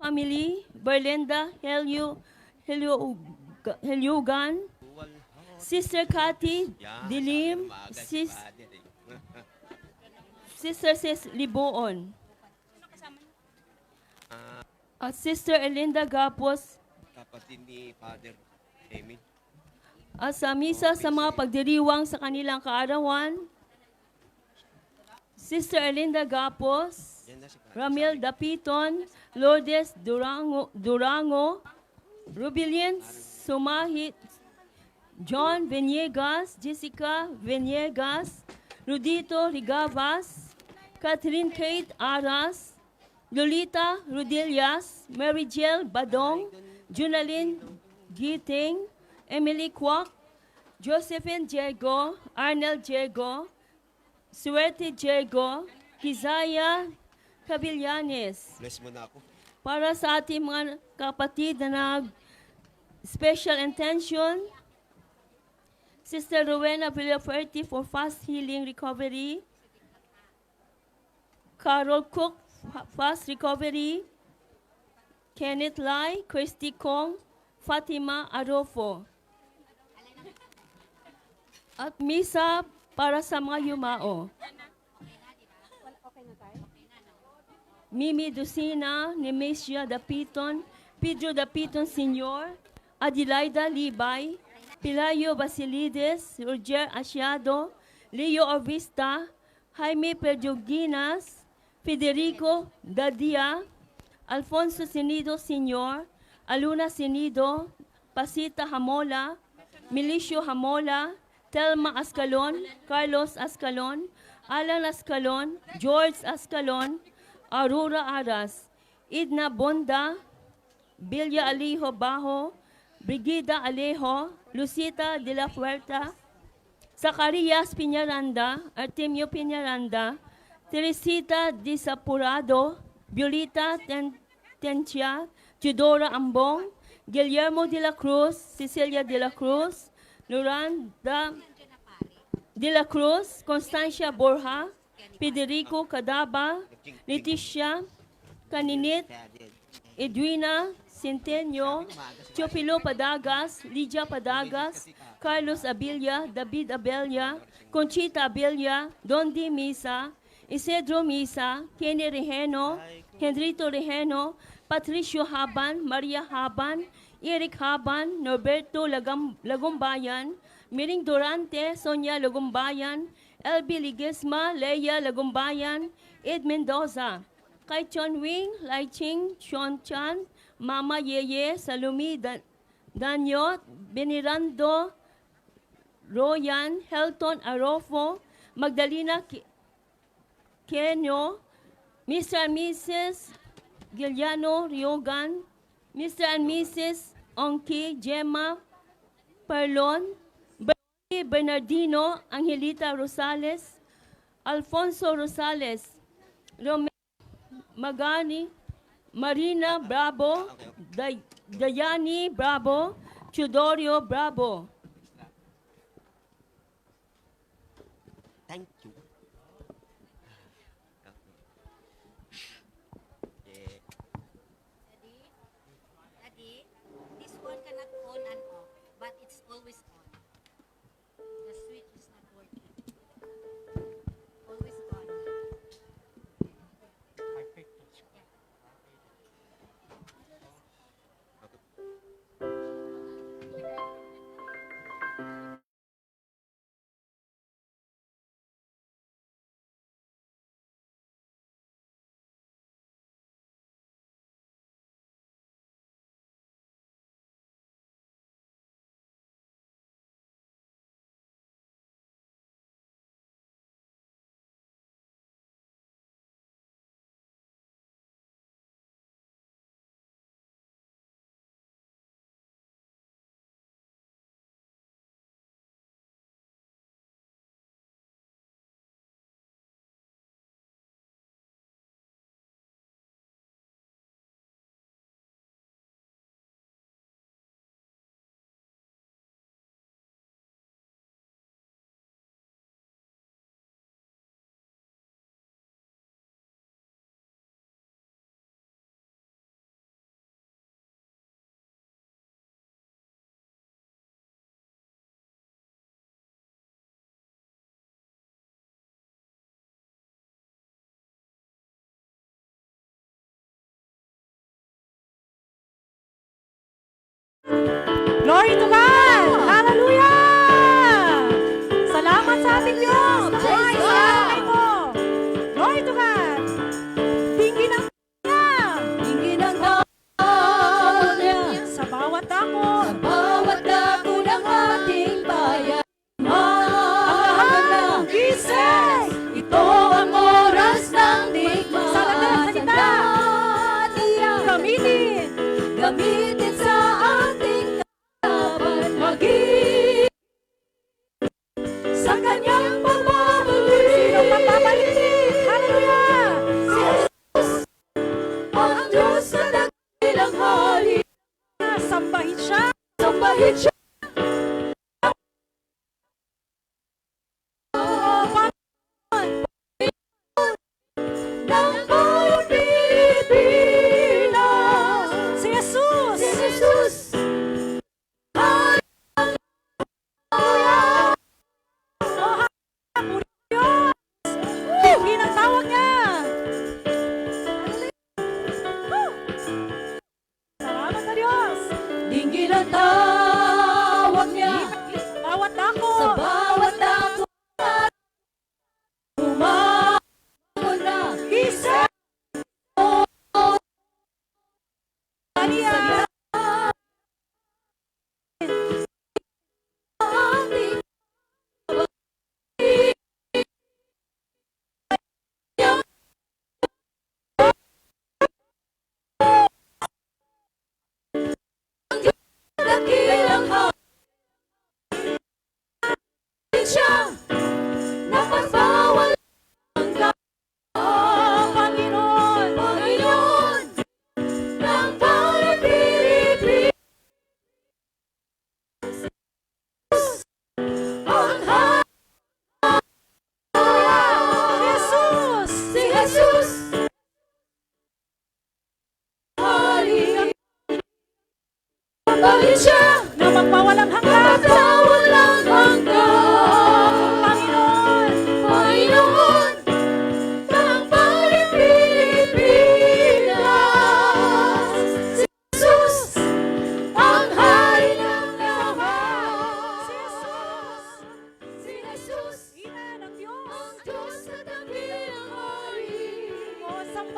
family, Berlinda Helyugan, Sister Cathy Dilim, Sister Sis Liboon, at Sister Elinda Gapos, Kapatid ni Father Emil. at sa misa sa mga pagdiriwang sa kanilang kaarawan, Sister Elinda Gapos, Yan na si Ramil Dapiton, Lourdes Durango, Rubilian Sumahit, John Venegas, Jessica Venegas, Rudito Rigavas, Catherine Kate Aras, Lolita Rodillas, Mary Jill Badong, Junaline Giting, Emily Kwak, Josephine Diego, Arnel Diego, Suerte Diego, Kizaya Cabillanes. Bless mo na ako. Para sa ating mga kapatid na nag-special intention, Sister Rowena Villafuerte for fast healing recovery, Carol Cook, fast recovery, Kenneth Lai, Christy Kong, Fatima Arofo. At misa para sa mga yumao. Mimi Dusina, Nemesia Dapiton, Pedro Dapiton Sr., Adelaida Libay, Pilayo Basilides, Roger Asiado, Leo Orvista, Jaime Perjoginas, Federico Dadia, Alfonso Sinido Sr., Aluna Sinido, Pasita Hamola, Milicio Hamola, Telma Ascalon, Carlos Ascalon, Alan Ascalon, George Ascalon, Aurora Aras, Idna Bonda, Bilya Alijo Bajo, Brigida Alejo, Lucita de la Fuerta, Zacarias Piñaranda, Artemio Piñaranda, Teresita Disapurado, Violeta Tencia, Teodora Ambong, Guillermo de la Cruz, Cecilia de la Cruz, Loranda de la Cruz, Constancia Borja, Federico Cadaba, Leticia Caninit, Edwina Centenio, Teofilo Padagas, Lydia Padagas, Carlos Abilia, David Abella, Conchita Abella, Dondi Misa, Isidro Misa, Kenny Reheno, Henrito Reheno, Patricio Haban, Maria Haban, Eric Haban, Norberto Lagumbayan, Miring Durante, Sonia Lagumbayan, Elby Ligesma, Leia Lagumbayan, Ed Mendoza, Kai Chon Wing, Lai Ching, Sean Chan, Mama Yeye, Salumi Danyot, Benirando Royan, Helton Arofo, Magdalena Kenyo, Mr. and Mrs. Giuliano Riogan, Mr. and Mrs. Onki Gemma Perlon, Bernardino Angelita Rosales, Alfonso Rosales, Romeo Magani, Marina Bravo, Dayani Bravo, Chudorio Bravo. Thank you. Daddy, this one cannot on and off, but it's always on. The switch is not working. Always on.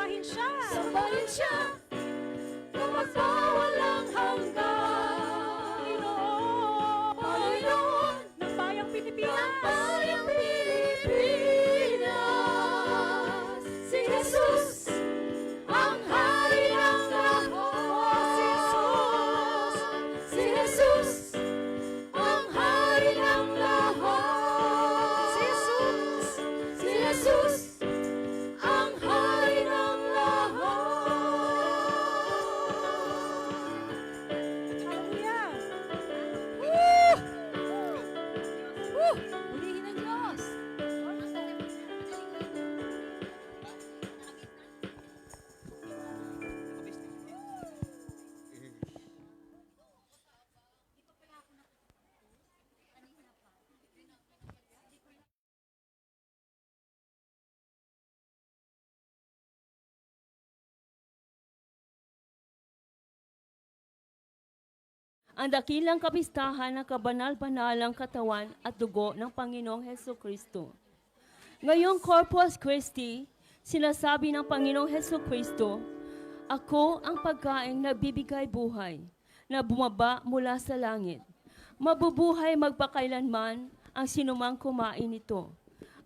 Sambahin siya. Sambahin siya na magpawalang hanggan. Panginoon Ng bayang Pilipinas. ng bayang Pilipinas. Si Jesus ang hari ng lahat. Si Jesus ang hari ng lahat. Si Jesus. Si Jesus ang hari ng lahat. Hallelujah. Purihin ng Diyos. Ang dakilang kapistahan ng kabanal-banalang katawan at dugo ng Panginoong Heso Kristo. Ngayong Corpus Christi, sinasabi ng Panginoong Heso Kristo, "Ako ang pagkaing nagbibigay buhay, na bumaba mula sa langit. Mabubuhay magpakailanman ang sinumang kumain nito.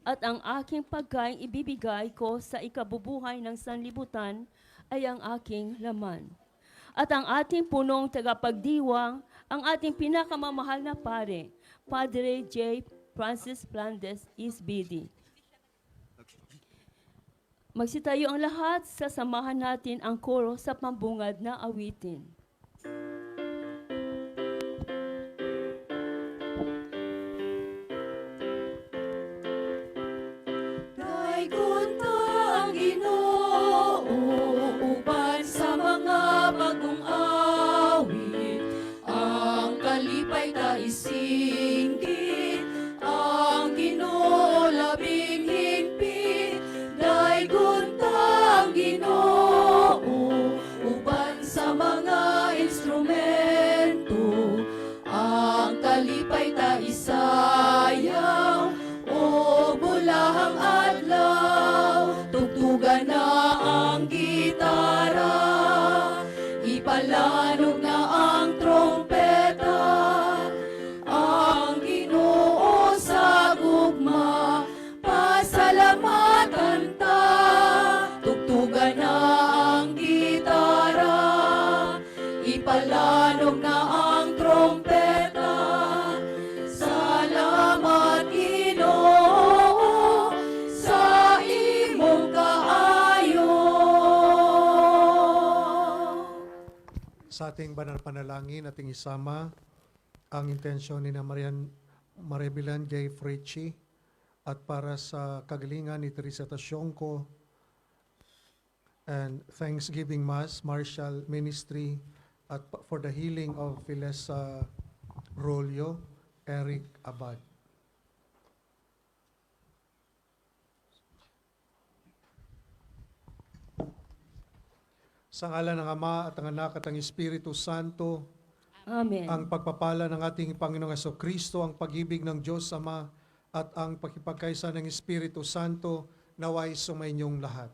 At ang aking pagkaing ibibigay ko sa ikabubuhay ng sanlibutan ay ang aking laman." At ang ating punong tagapagdiwang, ang ating pinakamamahal na pare, Padre J. Francis Flandes Isbidi. Magsitayo ang lahat, sasamahan natin ang koro sa pambungad na awitin. Daigunta ang Ginoo uban sa mga bagong awit. Ang kalipay ta isinggit, ang Ginoo labing higpit. Daigunta ang Ginoo uban sa mga instrumento. Ang kalipay ta isayaw o bulahang adlaw, tugtugan na ang gitara, ipalanog na ang trompeta. Ang Ginoo sa gugma, pasalamatan ta, tugtugan na ang gitara, ipalanog na ang trompeta. Salamat Ginoo sa imong kaayo. Sa ating banal panalangin, ating isama ang intensyon ni na Maribilan J. Frichi at para sa kagalingan ni Teresa Tasyongko and Thanksgiving Mass, Martial Ministry at for the healing of Filesa Rolio, Eric Abad. Sa ngalan ng Ama at ng Anak at ng Espiritu Santo, Amen. ang pagpapala ng ating Panginoong Jesucristo, ang pag-ibig ng Diyos Ama at ang pakipagkaisa ng Espiritu Santo naway sumainyong lahat.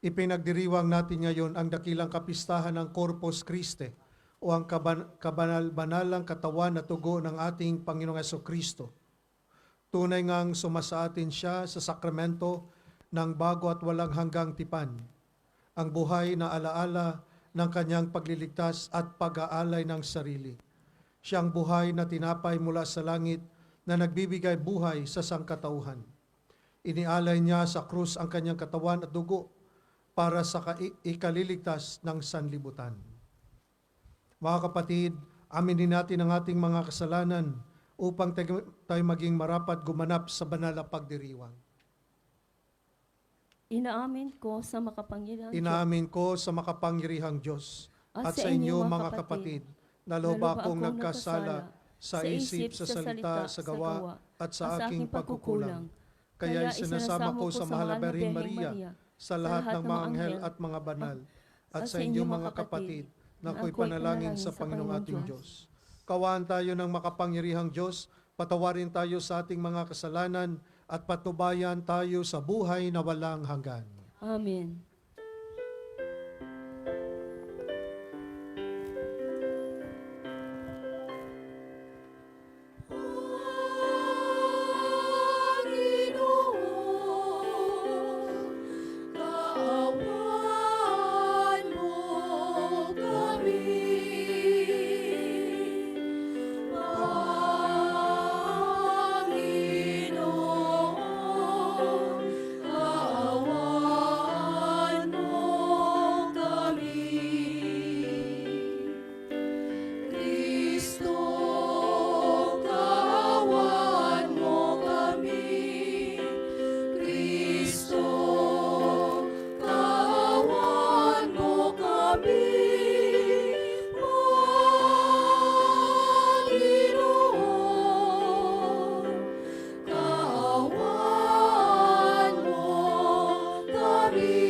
Ipinagdiriwang natin ngayon ang dakilang kapistahan ng Corpus Christi o ang kabanal-banalang katawan at tugo ng ating Panginoong Jesucristo. Tunay ngang sumasa atin siya sa sakramento ng bago at walang hanggang tipan, ang buhay na alaala ng kanyang pagliligtas at pag-aalay ng sarili. Siyang buhay na tinapay mula sa langit na nagbibigay buhay sa sangkatauhan. Inialay niya sa krus ang kanyang katawan at dugo para sa ikaliligtas ng sanlibutan. Mga kapatid, aminin natin ang ating mga kasalanan upang tayo maging marapat gumanap sa banal na pagdiriwang. Inaamin ko sa makapangyarihang Inaamin ko sa makapangyarihang Diyos at sa inyo mga kapatid, na loba akong nagkasala sa isip, sa salita, sa gawa, at sa aking pagkukulang. Kaya isinasama ko sa mahal na Birheng Maria, sa lahat ng mga anghel at mga banal, at sa inyo mga kapatid, na ako'y panalangin sa Panginoong ating Diyos. Kawaan tayo ng makapangyarihang Diyos, patawarin tayo sa ating mga kasalanan, at patubayan tayo sa buhay na walang hanggan. Amen. Panginoon, kaawaan mo kami. Panginoon, kaawaan mo kami. Kristo, kaawaan mo kami. Kristo, kaawaan mo kami. Panginoon, kaawaan mo kami.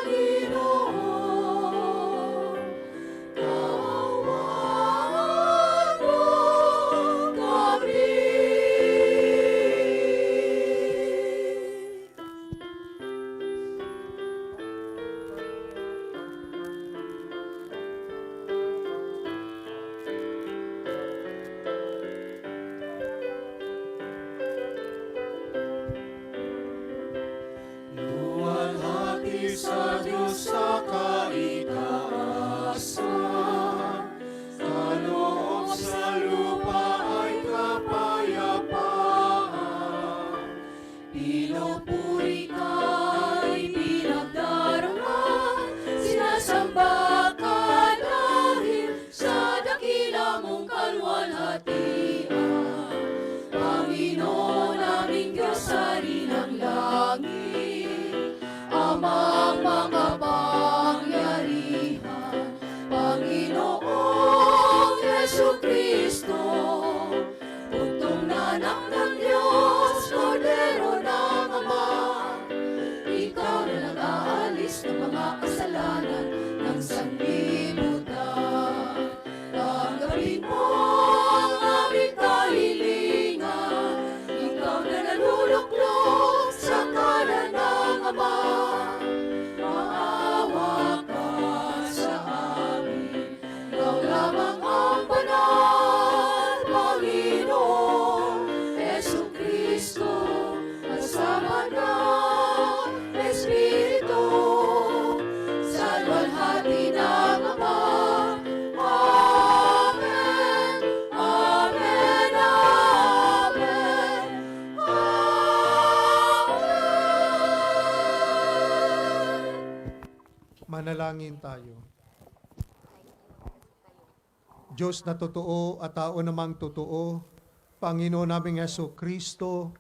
Panginoon, kaawaan mo kami. Luwalhati sa Diyos sa kaitaasan, kaloob sa lupa ay kapayapaan. Pinupuri ka'y pinagdarama, sinasamba ka dahil sa dakila mong kaluwalhatian. Panginoon aming Diyos sa rinang langit, Amang makapangyarihan, Panginoong Jesucristo, bugtong na anak ng Diyos, Kordero ng Ama. Ikaw na nag-aalis ng mga kasalanan ng sanlibutan. Tanggapin mo ang aming kahilingan, ikaw na naluluklok sa kanan ng Ama. Maawa ka sa amin, ikaw lamang ang banal, Panginoon Jesucristo, kasama ng Espiritu, sa luwalhati ng Ama. Amen, amen, amen, amen. Manalangin tayo. Diyos na totoo at tao namang totoo, Panginoon naming Jesucristo,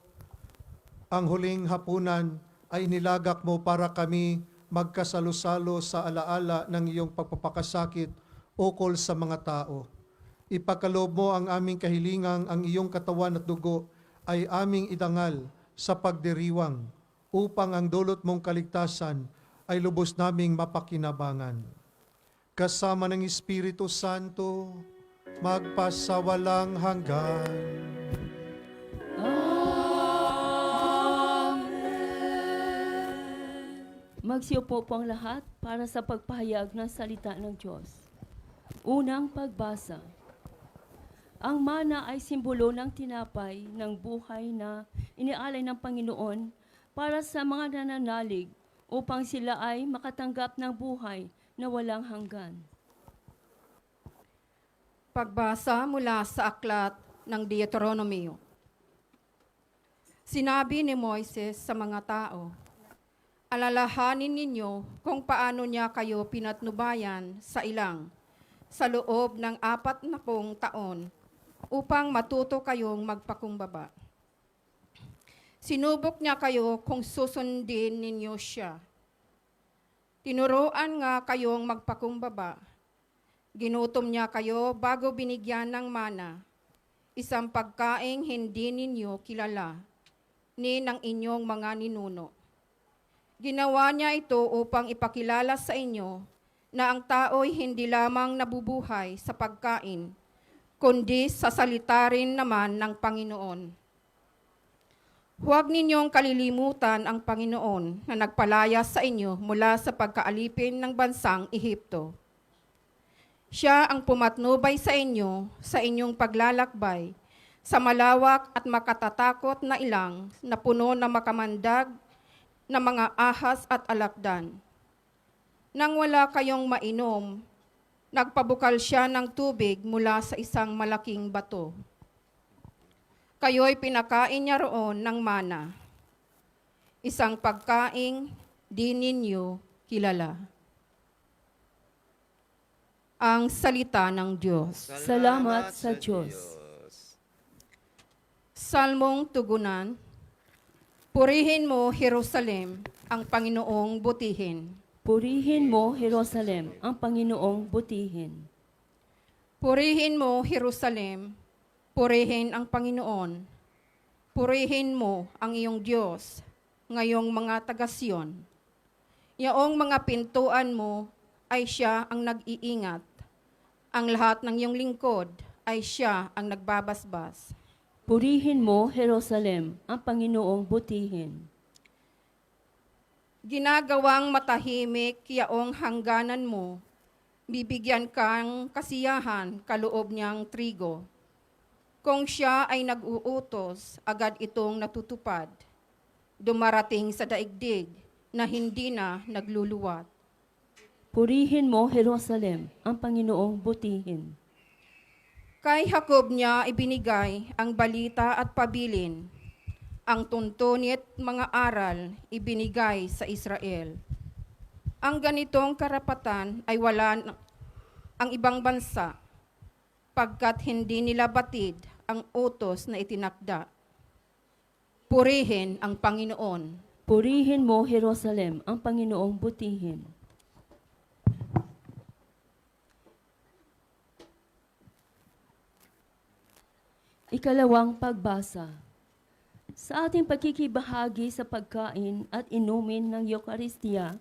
ang huling hapunan ay nilagak mo para kami magkasalo-salo sa alaala ng iyong pagpapakasakit ukol sa mga tao. Ipagkaloob mo ang aming kahilingang ang iyong katawan at dugo ay aming idangal sa pagdiriwang upang ang dulot mong kaligtasan ay lubos naming mapakinabangan. Kasama ng Espiritu Santo, magpasawalang hanggan. Magsiupo po ang lahat para sa pagpahayag ng salita ng Diyos. Unang pagbasa. Ang mana ay simbolo ng tinapay ng buhay na inialay ng Panginoon para sa mga nananalig upang sila ay makatanggap ng buhay na walang hanggan. Pagbasa mula sa aklat ng Deuteronomio. Sinabi ni Moises sa mga tao, alalahanin ninyo kung paano niya kayo pinatnubayan sa ilang sa loob ng 40 taon upang matuto kayong magpakumbaba. Sinubok niya kayo kung susundin ninyo siya. Tinuruan nga kayong magpakumbaba. Ginutom niya kayo bago binigyan ng mana, isang pagkaing hindi ninyo kilala, ni ng inyong mga ninuno. Ginawa niya ito upang ipakilala sa inyo na ang tao'y hindi lamang nabubuhay sa pagkain, kundi sa salita rin naman ng Panginoon. Huwag ninyong kalilimutan ang Panginoon na nagpalaya sa inyo mula sa pagkaalipin ng bansang Ehipto. Siya ang pumatnubay sa inyo sa inyong paglalakbay sa malawak at makatatakot na ilang na puno na makamandag na mga ahas at alakdan. Nang wala kayong mainom, nagpabukal siya ng tubig mula sa isang malaking bato. Kayo'y pinakain niya roon ng mana, isang pagkaing di ninyo kilala. Ang salita ng Diyos. Salamat sa Diyos. Salmong tugunan. Purihin mo, Jerusalem, ang Panginoong butihin. Purihin mo, Jerusalem, ang Panginoong butihin. Purihin mo, Jerusalem, purihin ang Panginoon. Purihin mo ang iyong Diyos, ngayong mga taga-Siyon. Yaong mga pintuan mo ay siya ang nag-iingat. Ang lahat ng iyong lingkod ay siya ang nagbabasbas. Purihin mo, Jerusalem, ang Panginoong butihin. Ginagawang matahimik yaong hangganan mo, bibigyan kang kasiyahan kaloob niyang trigo. Kung siya ay nag-uutos, agad itong natutupad. Dumarating sa daigdig na hindi na nagluluwat. Purihin mo, Jerusalem, ang Panginoong butihin. Kay Jacob niya ibinigay ang balita at pabilin. Ang tuntunit mga aral ibinigay sa Israel. Ang ganitong karapatan ay wala ang ibang bansa, pagkat hindi nila batid ang utos na itinakda. Purihin ang Panginoon. Purihin mo, Jerusalem, ang Panginoong butihin. Ikalawang pagbasa. Sa ating pagkikibahagi sa pagkain at inumin ng Eucharistia,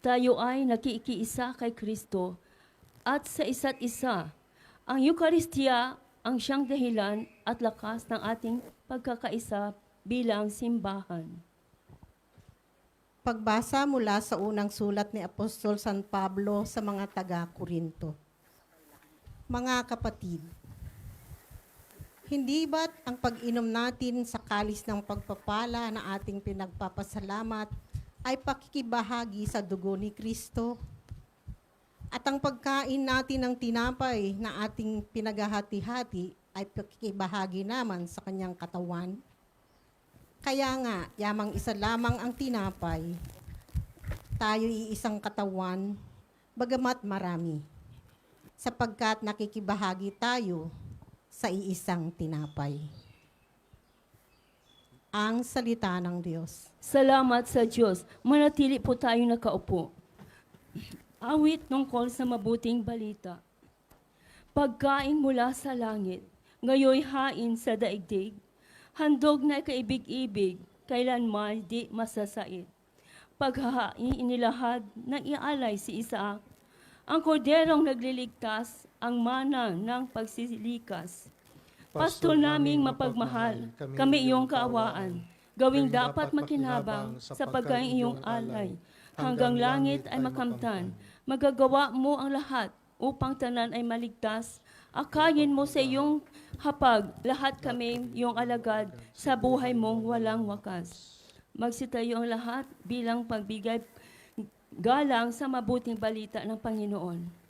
tayo ay nakikiisa kay Kristo at sa isa't isa. Ang Eucharistia ang siyang dahilan at lakas ng ating pagkakaisa bilang simbahan. Pagbasa mula sa unang sulat ni Apostol San Pablo sa mga taga-Korinto. Mga kapatid, hindi ba't ang pag-inom natin sa kalis ng pagpapala na ating pinagpapasalamat ay pakikibahagi sa dugo ni Kristo? At ang pagkain natin ng tinapay na ating pinaghahati-hati ay pakikibahagi naman sa kanyang katawan? Kaya nga, yamang isa lamang ang tinapay, tayo iisang katawan, bagamat marami, sapagkat nakikibahagi tayo sa iisang tinapay. Ang salita ng Diyos. Salamat sa Diyos. Manatili po tayong nakaupo. Awit tungkol sa mabuting balita. Pagkain mula sa langit, ngayoy hain sa daigdig, handog na kaibig-ibig, kailanman di masasait. Paghahain inilahad ng ialay si Isaac, ang korderong nagliligtas, ang mana ng pagsilikas. Pasto naming mapagmahal, kami iyong kaawaan, gawing dapat makinabang sa pagkain iyong alay. Hanggang langit ay makamtan, magagawa mo ang lahat upang tanan ay maligtas. Akayin mo sa iyong hapag, lahat kami iyong alagad sa buhay mong walang wakas. Magsitayo ang lahat bilang pagbigay galang sa mabuting balita ng Panginoon.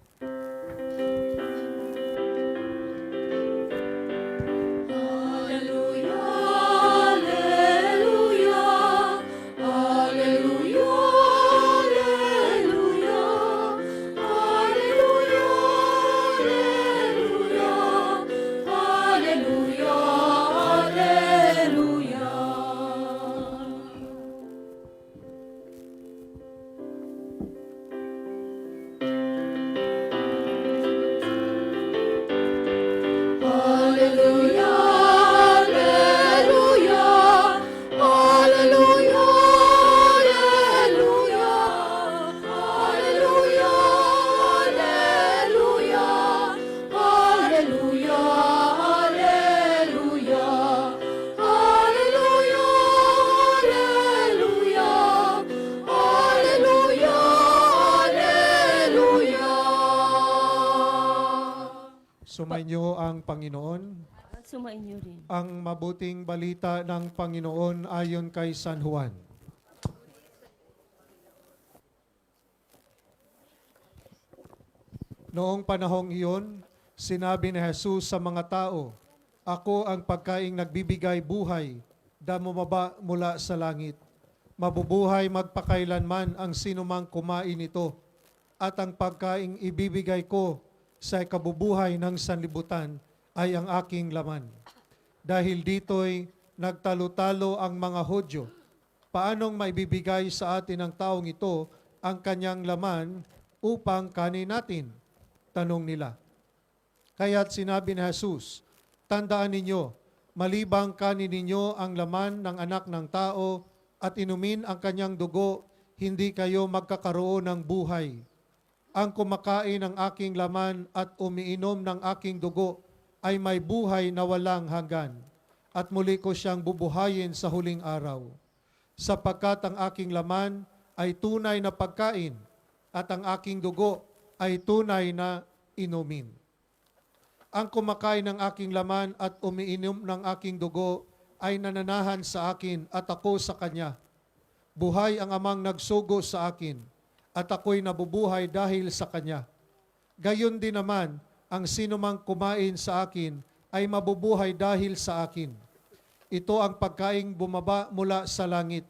ang Panginoon. At sumainyo rin. Ang mabuting balita ng Panginoon ayon kay San Juan. Noong panahong iyon, sinabi ni Jesus sa mga tao, "Ako ang pagkaing nagbibigay buhay, damumaba mula sa langit. Mabubuhay magpakailanman ang sinumang kumain nito, at ang pagkaing ibibigay ko sa kabubuhay ng sanlibutan ay ang aking laman." Dahil dito'y nagtalo-talo ang mga Hudyo. Paanong maibibigay sa atin ng taong ito ang kanyang laman upang kanin natin? Tanong nila. Kaya't sinabi ni Jesus, "Tandaan ninyo, malibang kanin ninyo ang laman ng anak ng tao at inumin ang kanyang dugo, hindi kayo magkakaroon ng buhay. Ang kumakain ng aking laman at umiinom ng aking dugo ay may buhay na walang hanggan, at muli ko siyang bubuhayin sa huling araw. Sapagkat ang aking laman ay tunay na pagkain, at ang aking dugo ay tunay na inumin. Ang kumakain ng aking laman at umiinom ng aking dugo ay nananahan sa akin at ako sa kanya. Buhay ang amang nagsugo sa akin, at ako'y nabubuhay dahil sa kanya. Gayon din naman, ang sinumang kumain sa akin ay mabubuhay dahil sa akin. Ito ang pagkaing bumaba mula sa langit.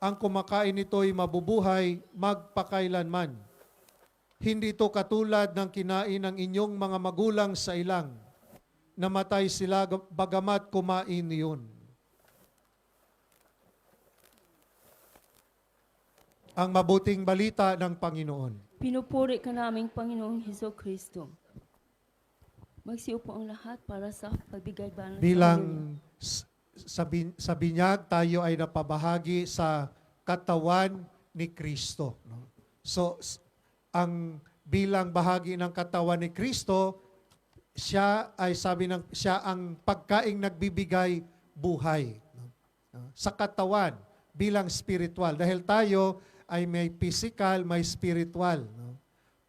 Ang kumakain nito'y mabubuhay magpakailanman. Hindi ito katulad ng kinain ng inyong mga magulang sa ilang. Namatay sila bagamat kumain niyon. Ang mabuting balita ng Panginoon. Pinupuri ka naming Panginoong Hesus Kristo. Magsiupo ang lahat para sa pagbigay banal sa Bilang Panginoon. sa binyag, tayo ay napabahagi sa katawan ni Kristo. No? So, ang bilang bahagi ng katawan ni Kristo, siya ang pagkaing nagbibigay buhay. No? Sa katawan, bilang spiritual. Dahil tayo ay may physical, may spiritual. No?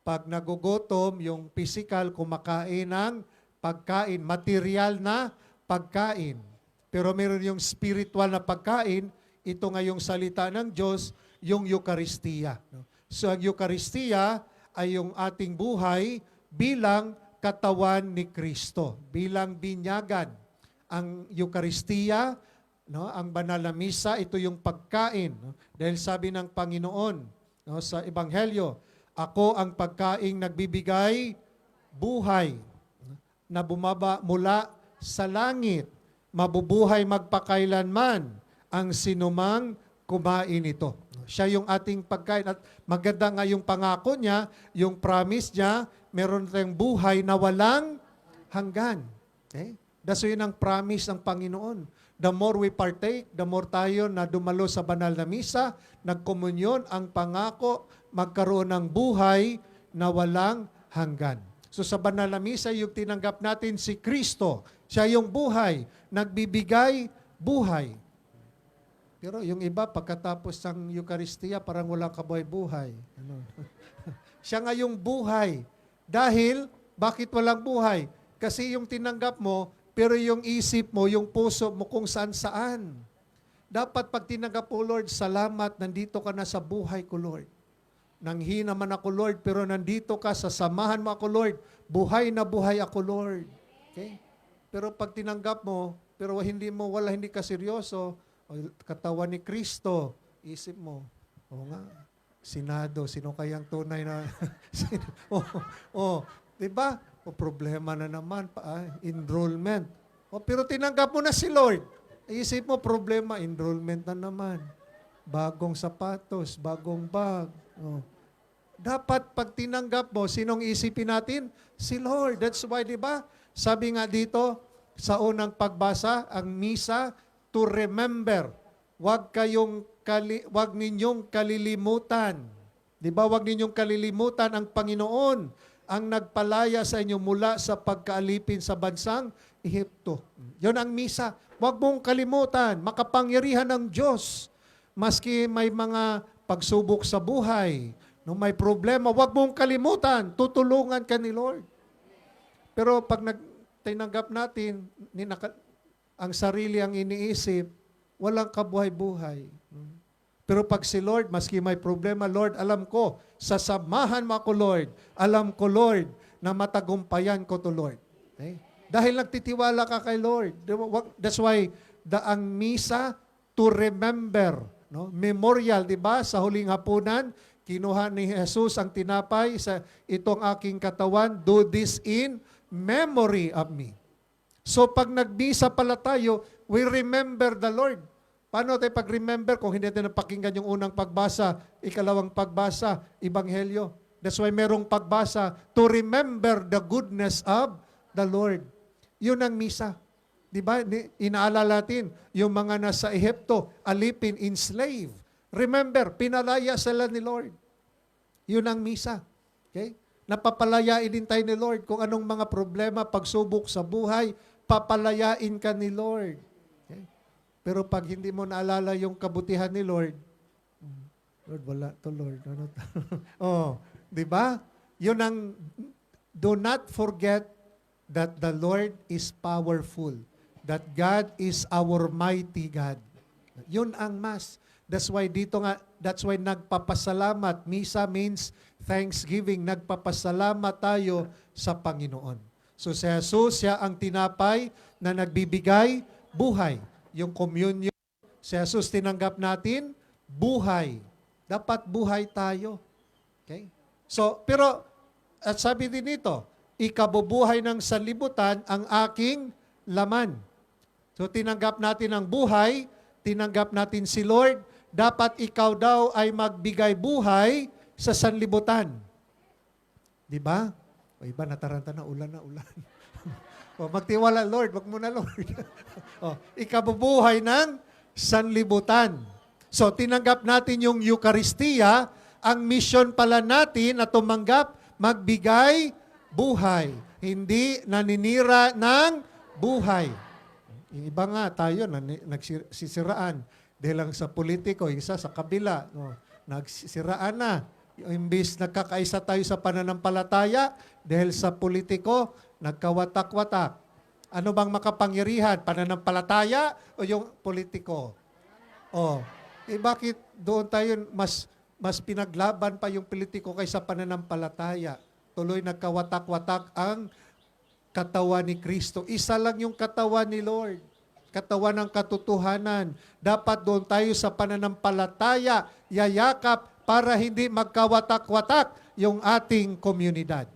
Pag nagugutom, yung physical kumakain ng pagkain, material na pagkain. Pero meron yung spiritual na pagkain, ito nga yung salita ng Diyos, yung Eucharistia. No? So ang Eucharistia ay yung ating buhay bilang katawan ni Kristo, bilang binyagan. Ang Eucharistia, no, ang banal na misa, ito yung pagkain. No? Dahil sabi ng Panginoon, no, sa Ebanghelyo, "Ako ang pagkaing nagbibigay buhay na bumaba mula sa langit. Mabubuhay magpakailanman ang sinumang kumain ito." Siya yung ating pagkain. At maganda nga yung pangako niya, yung promise niya, meron tayong buhay na walang hanggan. Okay? That's yun ang promise ng Panginoon. The more we partake, the more tayo na dumalo sa banal na misa, nagkomunyon, ang pangako, magkaroon ng buhay na walang hanggan. So sa banal na misa, yung tinanggap natin si Kristo. Siya yung buhay, nagbibigay buhay. Pero yung iba, pagkatapos ng Eucharistia, parang walang kabuhay-buhay. Ano? Siya nga yung buhay. Dahil, bakit walang buhay? Kasi yung tinanggap mo, pero yung isip mo, yung puso mo kung saan-saan. Dapat pag tinanggap mo, Lord, salamat, nandito ka na sa buhay ko, Lord. Nanghina man ako, Lord, pero nandito ka, sasamahan mo ako, Lord. Buhay na buhay ako, Lord. Okay? Pero pag tinanggap mo, pero hindi ka seryoso, katawan ni Kristo, isip mo, nga, Senado, sino kayang tunay na, diba? Problema na naman, enrollment. Pero tinanggap mo na si Lord. Isip mo, problema, enrollment na naman. Bagong sapatos, bagong bag. Dapat pag tinanggap mo, sinong isipin natin? Si Lord. That's why, diba? Sabi nga dito, sa unang pagbasa, ang misa, to remember. Wag ninyong kalilimutan. Di ba? Wag ninyong kalilimutan ang Panginoon ang nagpalaya sa inyo mula sa pagkaalipin sa bansang Ehipto. Yun ang misa. Wag mong kalimutan, makapangyarihan ng Diyos. Maski may mga pagsubok sa buhay, no, may problema, wag mong kalimutan, tutulungan ka ni Lord. Pero pag tinanggap natin, ang sarili ang iniisip, walang kabuhay-buhay. Pero pag si Lord, maski may problema, Lord, alam ko, sasamahan mo ako, Lord. Alam ko, Lord, na matagumpayan ko to, Lord. Okay? Dahil nagtitiwala ka kay Lord. That's why ang misa to remember, no? Memorial, di ba? Sa huling hapunan, kinuha ni Jesus ang tinapay sa itong aking katawan, do this in memory of me. So pag nagmisa pala tayo, we remember the Lord. Paano tayo pag-remember kung hindi natin napakinggan yung unang pagbasa, ikalawang pagbasa, Ebanghelyo? That's why merong pagbasa to remember the goodness of the Lord. Yun ang misa. Di ba? Inaalala natin yung mga nasa Ehipto, alipin, enslaved. Remember, pinalaya sila ni Lord. Yun ang misa. Okay? Napapalayain din tayo ni Lord kung anong mga problema, pagsubok sa buhay, papalayain ka ni Lord. Okay? Pero pag hindi mo naalala yung kabutihan ni Lord, Lord, wala to, Lord. Ano to? Oh, di ba? Yun ang, do not forget that the Lord is powerful. That God is our mighty God. Yun ang Mass. That's why nagpapasalamat. Misa means thanksgiving. Nagpapasalamat tayo sa Panginoon. So si Jesus, siya ang tinapay na nagbibigay buhay. Yung communion, si Jesus tinanggap natin, buhay. Dapat buhay tayo. Okay? So, pero, at sabi din nito, ikabubuhay ng sanlibutan ang aking laman. So, tinanggap natin ang buhay, tinanggap natin si Lord, dapat ikaw daw ay magbigay buhay sa sanlibutan. Di ba? O iba, nataranta na, ulan na, ulan. O, magtiwala, Lord, wag mo na, Lord. O, ikabubuhay ng sanlibutan. So, tinanggap natin yung Eucharistia, ang mission pala natin na tumanggap, magbigay buhay. Hindi naninira ng buhay. Yung iba nga tayo, nagsisiraan. Dahil lang sa politiko, isa sa kabila, no, nagsisiraan na. Imbis nagkakaisa tayo sa pananampalataya, dahil sa politiko, nagkawatak-watak. Ano bang makapangyarihan? Pananampalataya o yung politiko? Oh, bakit doon tayo mas pinaglaban pa yung politiko kaysa pananampalataya? Tuloy nagkawatak-watak ang katawan ni Kristo. Isa lang yung katawan ni Lord. Katawan ng katotohanan. Dapat doon tayo sa pananampalataya, yayakap para hindi magkawatak-watak yung ating komunidad.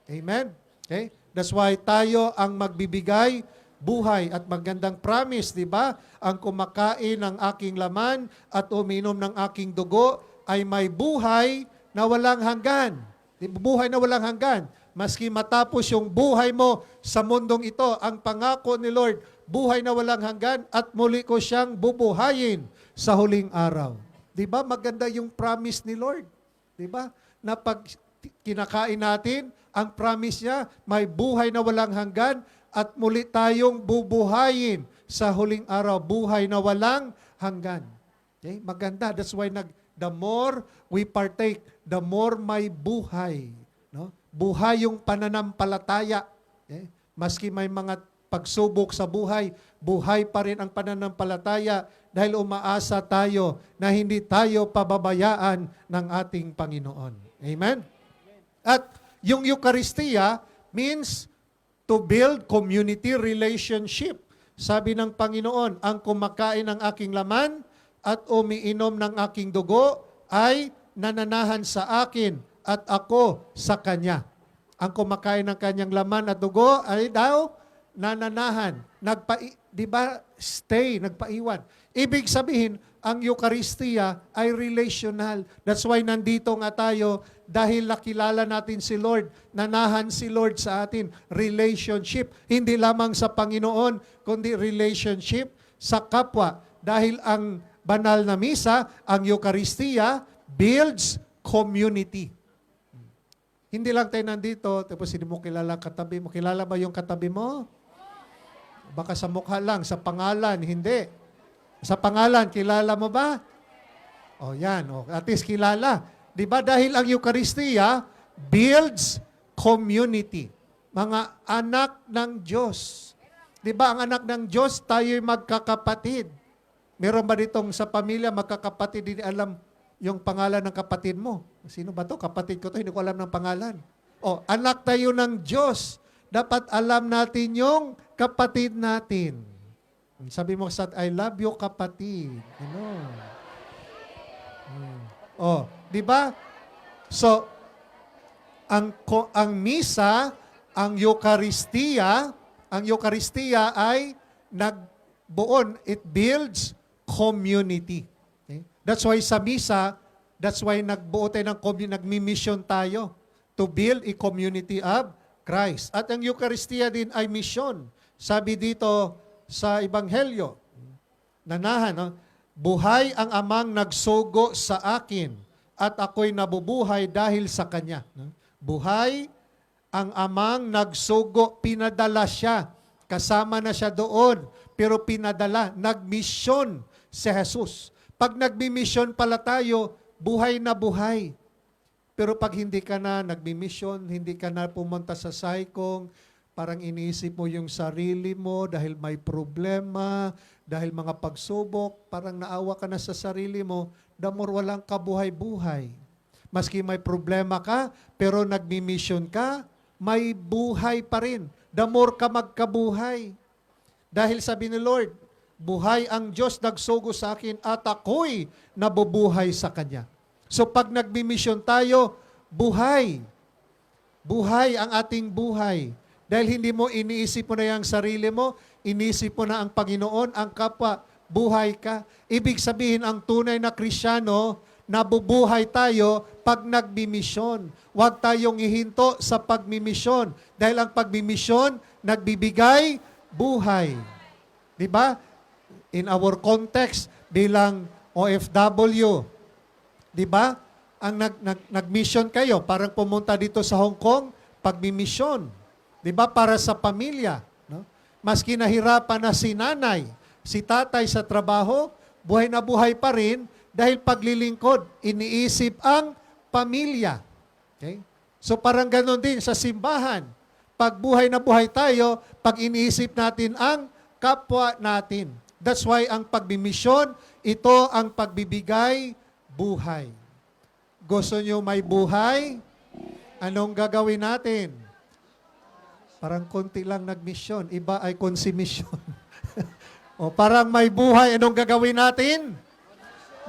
Amen? Okay? That's why tayo ang magbibigay buhay at magandang promise, di ba? Ang kumakain ng aking laman at uminom ng aking dugo ay may buhay na walang hanggan. Buhay na walang hanggan. Maski matapos yung buhay mo sa mundong ito, ang pangako ni Lord, buhay na walang hanggan at muli ko siyang bubuhayin sa huling araw. Di ba? Maganda yung promise ni Lord. Di ba? Na pag kinakain natin, ang promise niya, may buhay na walang hanggan at muli tayong bubuhayin sa huling araw. Buhay na walang hanggan. Okay? Maganda. That's why the more we partake, the more may buhay. No? Buhay yung pananampalataya. Okay? Maski may mga pagsubok sa buhay, buhay pa rin ang pananampalataya dahil umaasa tayo na hindi tayo pababayaan ng ating Panginoon. Amen? At yung Eucharistia means to build community relationship. Sabi ng Panginoon, ang kumakain ng aking laman at umiinom ng aking dugo ay nananahan sa akin at ako sa Kanya. Ang kumakain ng Kanyang laman at dugo ay daw nananahan. Di ba? Stay, nagpaiwan. Ibig sabihin, ang Eucharistia ay relational. That's why nandito nga tayo dahil nakilala natin si Lord, nanahan si Lord sa atin. Relationship. Hindi lamang sa Panginoon, kundi relationship sa kapwa. Dahil ang banal na misa, ang Eucharistia, builds community. Hindi lang tayo nandito, tapos hindi mo kilala katabi mo. Kilala ba yung katabi mo? Baka sa mukha lang, sa pangalan, hindi. Sa pangalan, kilala mo ba? O yan, at least kilala. Di ba dahil ang Eucharistia builds community. Mga anak ng Diyos. Di ba ang anak ng Diyos, tayo'y magkakapatid. Meron ba ditong sa pamilya, magkakapatid, hindi alam yung pangalan ng kapatid mo? Sino ba to? Kapatid ko to, hindi ko alam ng pangalan. O, anak tayo ng Diyos. Dapat alam natin yung kapatid natin. Sabi mo sa I love you, kapatid. Ano? Oh, di ba? So, ang misa, ang Eucharistia ay nagbuon. It builds community. Okay? That's why sa misa, that's why nagbuo tayo ng community, nagmi-mission tayo to build a community of Christ. At ang Eucharistia din ay mission. Sabi dito sa Ebanghelyo, nanahan, no? Buhay ang amang nagsugo sa akin at ako'y nabubuhay dahil sa Kanya. No? Buhay ang amang nagsugo, pinadala siya. Kasama na siya doon, pero pinadala, nagmisyon si Jesus. Pag nagbimisyon pala tayo, buhay na buhay. Pero pag hindi ka na nagbimisyon, hindi ka na pumunta sa saikong, parang iniisip mo yung sarili mo dahil may problema, dahil mga pagsubok, parang naawa ka na sa sarili mo, damor walang kabuhay-buhay. Maski may problema ka, pero nagmi-mission ka, may buhay pa rin. The more ka magkabuhay. Dahil sabi ni Lord, buhay ang Diyos nagsugo sa akin at ako'y nabubuhay sa Kanya. So pag nagmi-mission tayo, buhay. Buhay ang ating buhay. Dahil hindi mo iniisip mo na yung sarili mo, iniisip mo na ang Panginoon, ang kapwa, buhay ka. Ibig sabihin, ang tunay na Krisyano, nabubuhay tayo pag nagbimisyon. Huwag tayong ihinto sa pagmimisyon. Dahil ang pagmimisyon, nagbibigay buhay. Di ba? In our context, bilang OFW, di ba? Ang nag-mission kayo, parang pumunta dito sa Hong Kong, pagmimisyon. Di ba? Para sa pamilya. No? Maski nahirapan na si nanay, si tatay sa trabaho, buhay na buhay pa rin, dahil paglilingkod, iniisip ang pamilya. Okay? So parang ganon din sa simbahan. Pag buhay na buhay tayo, pag iniisip natin ang kapwa natin. That's why ang pagbimisyon, ito ang pagbibigay buhay. Gusto nyo may buhay? Anong gagawin natin? Parang konti lang nagmisyon, iba ay konsimisyon. O parang may buhay, anong gagawin natin?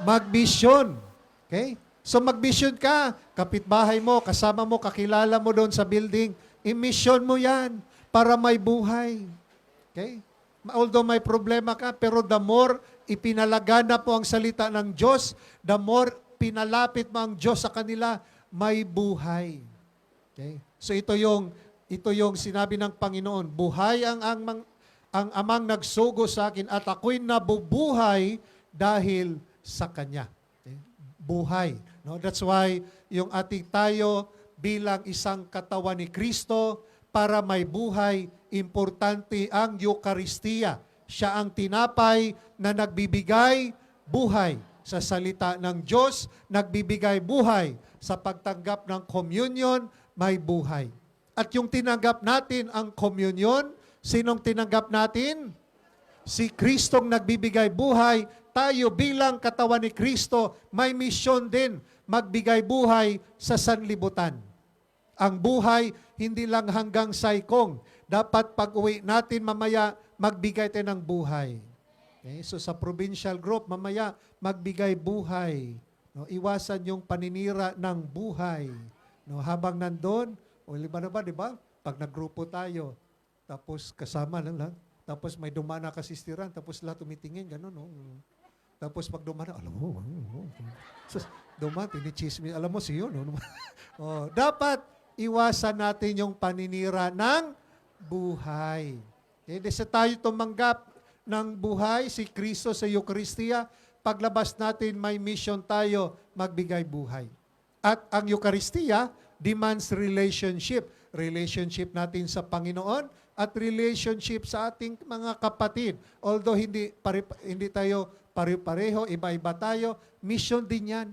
Magmisyon. Okay? So magmisyon ka, kapitbahay mo, kasama mo, kakilala mo doon sa building, i-mission mo yan para may buhay. Okay? Although may problema ka, pero the more ipinalagana po ang salita ng Diyos, the more pinalapit mo ang Diyos sa kanila, may buhay. Okay? So ito yung sinabi ng Panginoon, buhay ang amang nagsugo sa akin at ako'y nabubuhay dahil sa Kanya. Okay? Buhay. No? That's why yung ating tayo bilang isang katawan ni Kristo, para may buhay, importante ang Eucharistia. Siya ang tinapay na nagbibigay buhay. Sa salita ng Diyos, nagbibigay buhay. Sa pagtanggap ng communion, may buhay. At yung tinanggap natin ang communion, sinong tinanggap natin? Si Kristong nagbibigay buhay. Tayo bilang katawan ni Kristo, may misyon din magbigay buhay sa sanlibutan. Ang buhay, hindi lang hanggang saikong. Dapat pag-uwi natin mamaya, magbigay tayo ng buhay. Okay? So sa provincial group, mamaya, magbigay buhay. No? Iwasan yung paninira ng buhay. No? Habang nandun, o liba na ba, di ba? Pag naggrupo tayo, tapos kasama lang, tapos may dumana kasistiran, tapos lahat tumitingin, gano'n, no? Tapos pag dumana, alam mo, duman, tinichismis, alam mo siyo, no? Oh, dapat iwasan natin yung paninira ng buhay. Okay? Desa tayo tumanggap ng buhay, si Kristo sa Eucharistia, paglabas natin, may mission tayo, magbigay buhay. At ang Eucharistia demands relationship. Relationship natin sa Panginoon at relationship sa ating mga kapatid. Although hindi tayo pare-pareho, iba-iba tayo, mission din yan.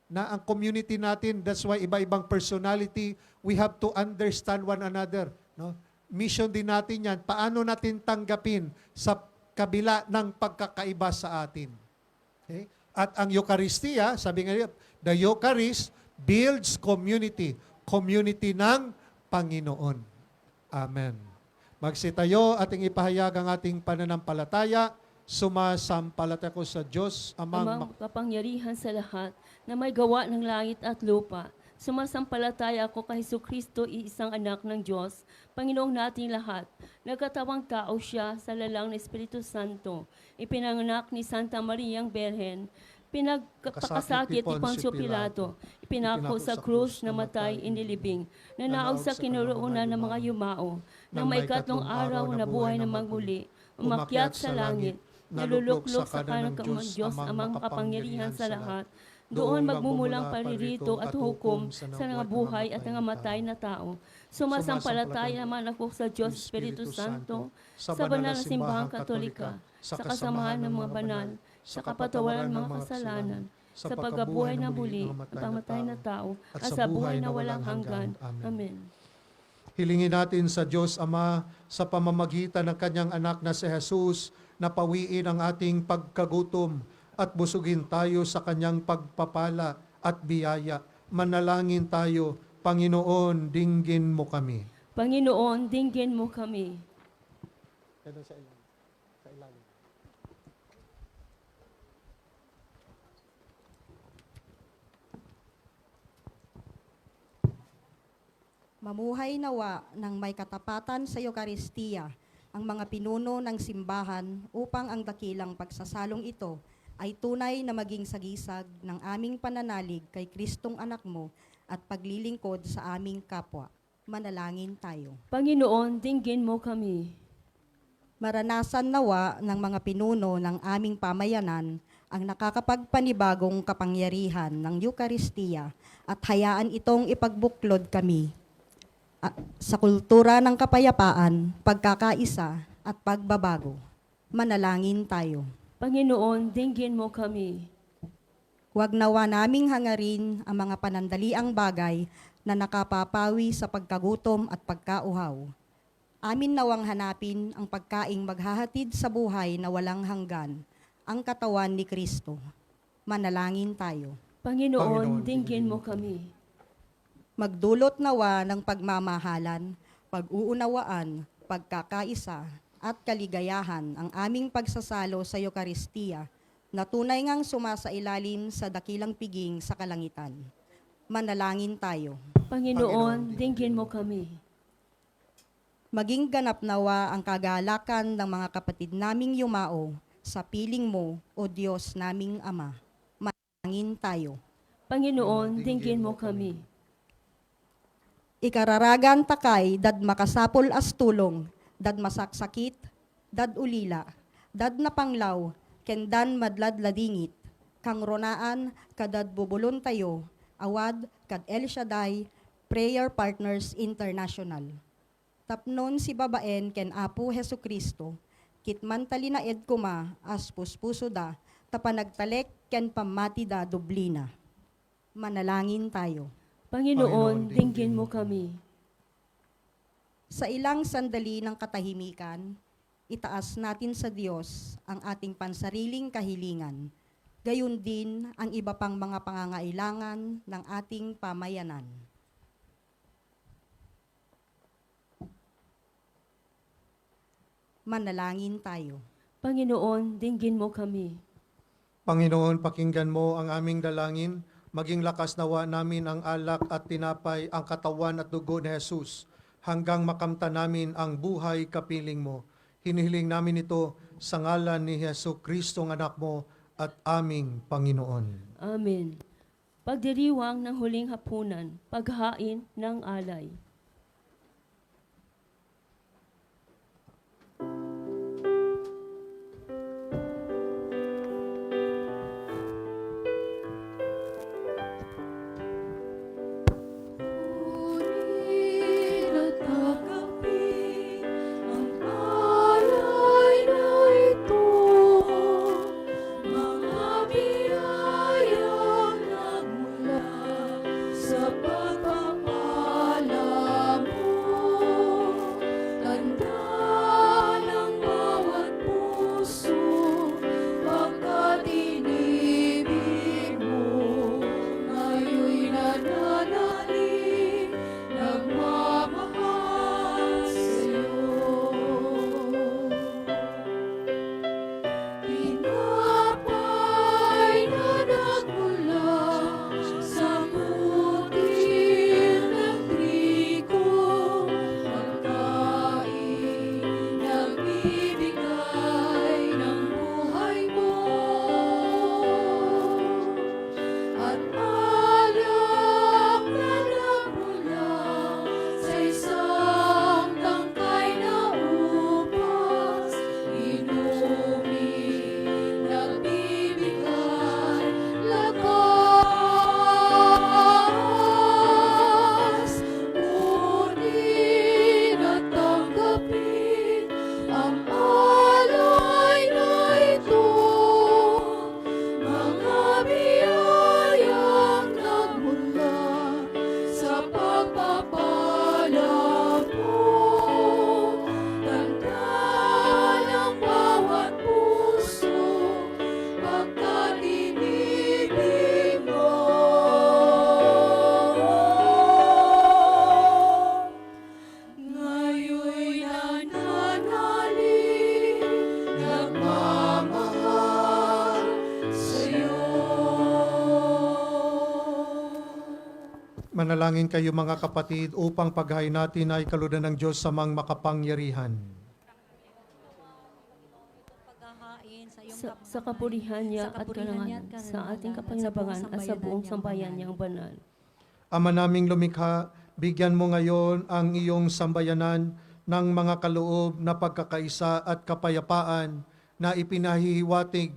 Na ang community natin, that's why iba-ibang personality, we have to understand one another. No? Mission din natin yan. Paano natin tanggapin sa kabila ng pagkakaiba sa atin. Okay? At ang Eucharistia, sabi nga niya, the Eucharist builds community. Community ng Panginoon. Amen. Magsitayo ating ipahayag ang ating pananampalataya. Sumasampalataya ko sa Diyos, Amang kapangyarihan sa lahat, na may gawa ng langit at lupa. Sumasampalataya ako kay Jesucristo, iisang anak ng Diyos, Panginoong nating lahat. Nagkatawang tao siya sa lalang ng Espiritu Santo. Ipinanganak ni Santa Mariang Berhen. Pinagpakasakit ni Poncio Pilato. Ipinako sa krus, namatay, inilibing. Nanaog sa kinuroonan ng mga yumao. Nang may katlong araw na buhay na magmuli. Umakyat sa langit. Naluluklok sa kanang Diyos amang makapangyarihan sa lahat. Doon magmumulang paririto at hukom sa mga buhay at mga matay na tao. Sumasampalataya naman ako sa Diyos Espiritu Santo, sa banal na simbahang katolika, sa kasamahan ng mga banal, sa kapatawaran ng mga kasalanan, sa pagkabuhay na muli, at pamatay na tao, at sa buhay na walang hanggan. Amen. Hilingin natin sa Diyos Ama sa pamamagitan ng kanyang anak na si Jesus na pawiin ang ating pagkagutom at busugin tayo sa kanyang pagpapala at biyaya. Manalangin tayo, Panginoon, dinggin mo kami. Panginoon, dinggin mo kami. Mamuhay nawa ng may katapatan sa Eucharistia ang mga pinuno ng simbahan upang ang dakilang pagsasalong ito ay tunay na maging sagisag ng aming pananalig kay Kristong anak mo at paglilingkod sa aming kapwa. Manalangin tayo. Panginoon, dinggin mo kami. Maranasan nawa ng mga pinuno ng aming pamayanan ang nakakapagpanibagong kapangyarihan ng Eucharistia at hayaan itong ipagbuklod kami sa kultura ng kapayapaan, pagkakaisa at pagbabago. Manalangin tayo. Panginoon, dinggin mo kami. Huwag nawa naming hangarin ang mga panandaliang bagay na nakapapawi sa pagkagutom at pagkauhaw. Amin nawang hanapin ang pagkaing maghahatid sa buhay na walang hanggan, ang katawan ni Kristo. Manalangin tayo. Panginoon, dinggin mo kami. Magdulot nawa ng pagmamahalan, pag-uunawaan, pagkakaisa, at kaligayahan ang aming pagsasalo sa Eucharistia na tunay ngang sumasailalim sa dakilang piging sa kalangitan. Manalangin tayo. Panginoon, dinggin mo kami. Maging ganap nawa ang kagalakan ng mga kapatid naming yumao sa piling mo, O Diyos naming Ama. Manalangin tayo. Panginoon, dinggin mo kami. Ikararagan takay, dad makasapol as tulong, dad masaksakit, dad ulila, dad napanglaw, kendan madlad ladingit, kang ronaan, kadad bubulon tayo, awad, kad El Shaddai, Prayer Partners International. Tapnon si babaen ken Apo Hesukristo, kitman talina ed kuma, as puspuso da, tapanagtalek ken pamati da dublina. Manalangin tayo. Panginoon, dinggin mo kami. Sa ilang sandali ng katahimikan, itaas natin sa Diyos ang ating pansariling kahilingan, gayon din ang iba pang mga pangangailangan ng ating pamayanan. Manalangin tayo. Panginoon, dinggin mo kami. Panginoon, pakinggan mo ang aming dalangin. Maging lakas nawa namin ang alak at tinapay, ang katawan at dugo ni Jesus, hanggang makamta namin ang buhay kapiling mo. Hinihiling namin ito sa ngalan ni Jesucristo, ang anak mo at aming Panginoon. Amen. Pagdiriwang ng huling hapunan, paghain ng alay. Purihin at tanggapin ang alay na ito, mga biyayang nagmula sa pagpapala Manalangin kayo mga kapatid upang paghain natin ay kaludan ng Diyos sa mga makapangyarihan. Sa kapurihan niya at karangalan, sa ating kapanginabangan at sa buong sambayan niyang banal. Ama naming lumikha, bigyan mo ngayon ang iyong sambayanan ng mga kaloob na pagkakaisa at kapayapaan na ipinahihiwatig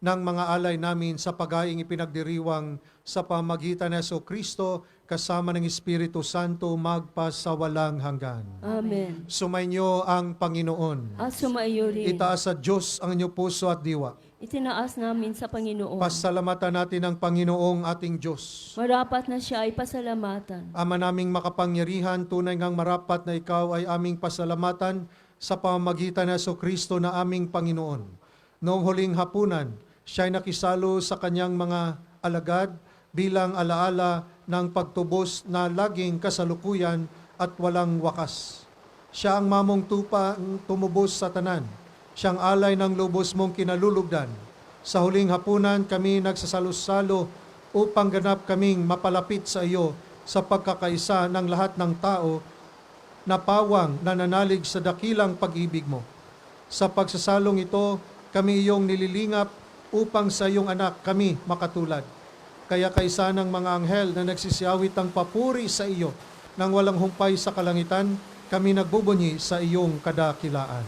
ng mga alay namin sa paghaing ipinagdiriwang sa pamagitan ni Jesucristo kasama ng Espiritu Santo magpasawalang hanggan. Amen. Sumainyo ang Panginoon. At sumaiyo rin. Itaas sa Diyos ang inyong puso at diwa. Itinaas namin sa Panginoon. Pasalamatan natin ang Panginoong ating Diyos. Marapat na siya ay pasalamatan. Ama naming makapangyarihan, tunay ngang marapat na ikaw ay aming pasalamatan sa pamamagitan ng Jesucristo na aming Panginoon. Noong huling hapunan, siya ay nakisalo sa kanyang mga alagad bilang alaala ng pagtubos na laging kasalukuyan at walang wakas. Siya ang mamong tupa tumubos sa tanan. Siyang alay ng lubos mong kinalulugdan. Sa huling hapunan kami nagsasalo-salo upang ganap kaming mapalapit sa iyo sa pagkakaisa ng lahat ng tao na pawang nananalig sa dakilang pag-ibig mo. Sa pagsasalong ito, kami iyong nililingap upang sa iyong anak kami makatulad. Kaya kaisa ng mga anghel na nagsisiyawit ang papuri sa iyo nang walang humpay sa kalangitan, kami nagbubunyi sa iyong kadakilaan.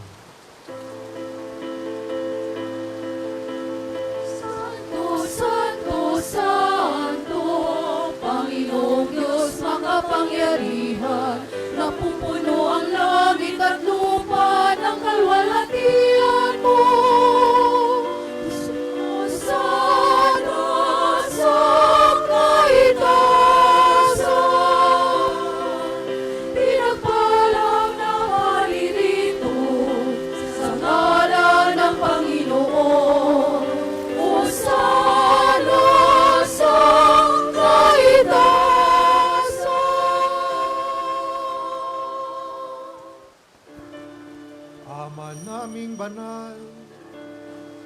Santo, Santo, Santo, Panginoong Diyos makapangyarihan, napupuno ang langit at lupa ng kalwalhatian mo. Sana sa kaitaasan, pinagpalang na maririto sa ngalan ng Panginoon. Hosana sa kaitaasan. Ama naming banal,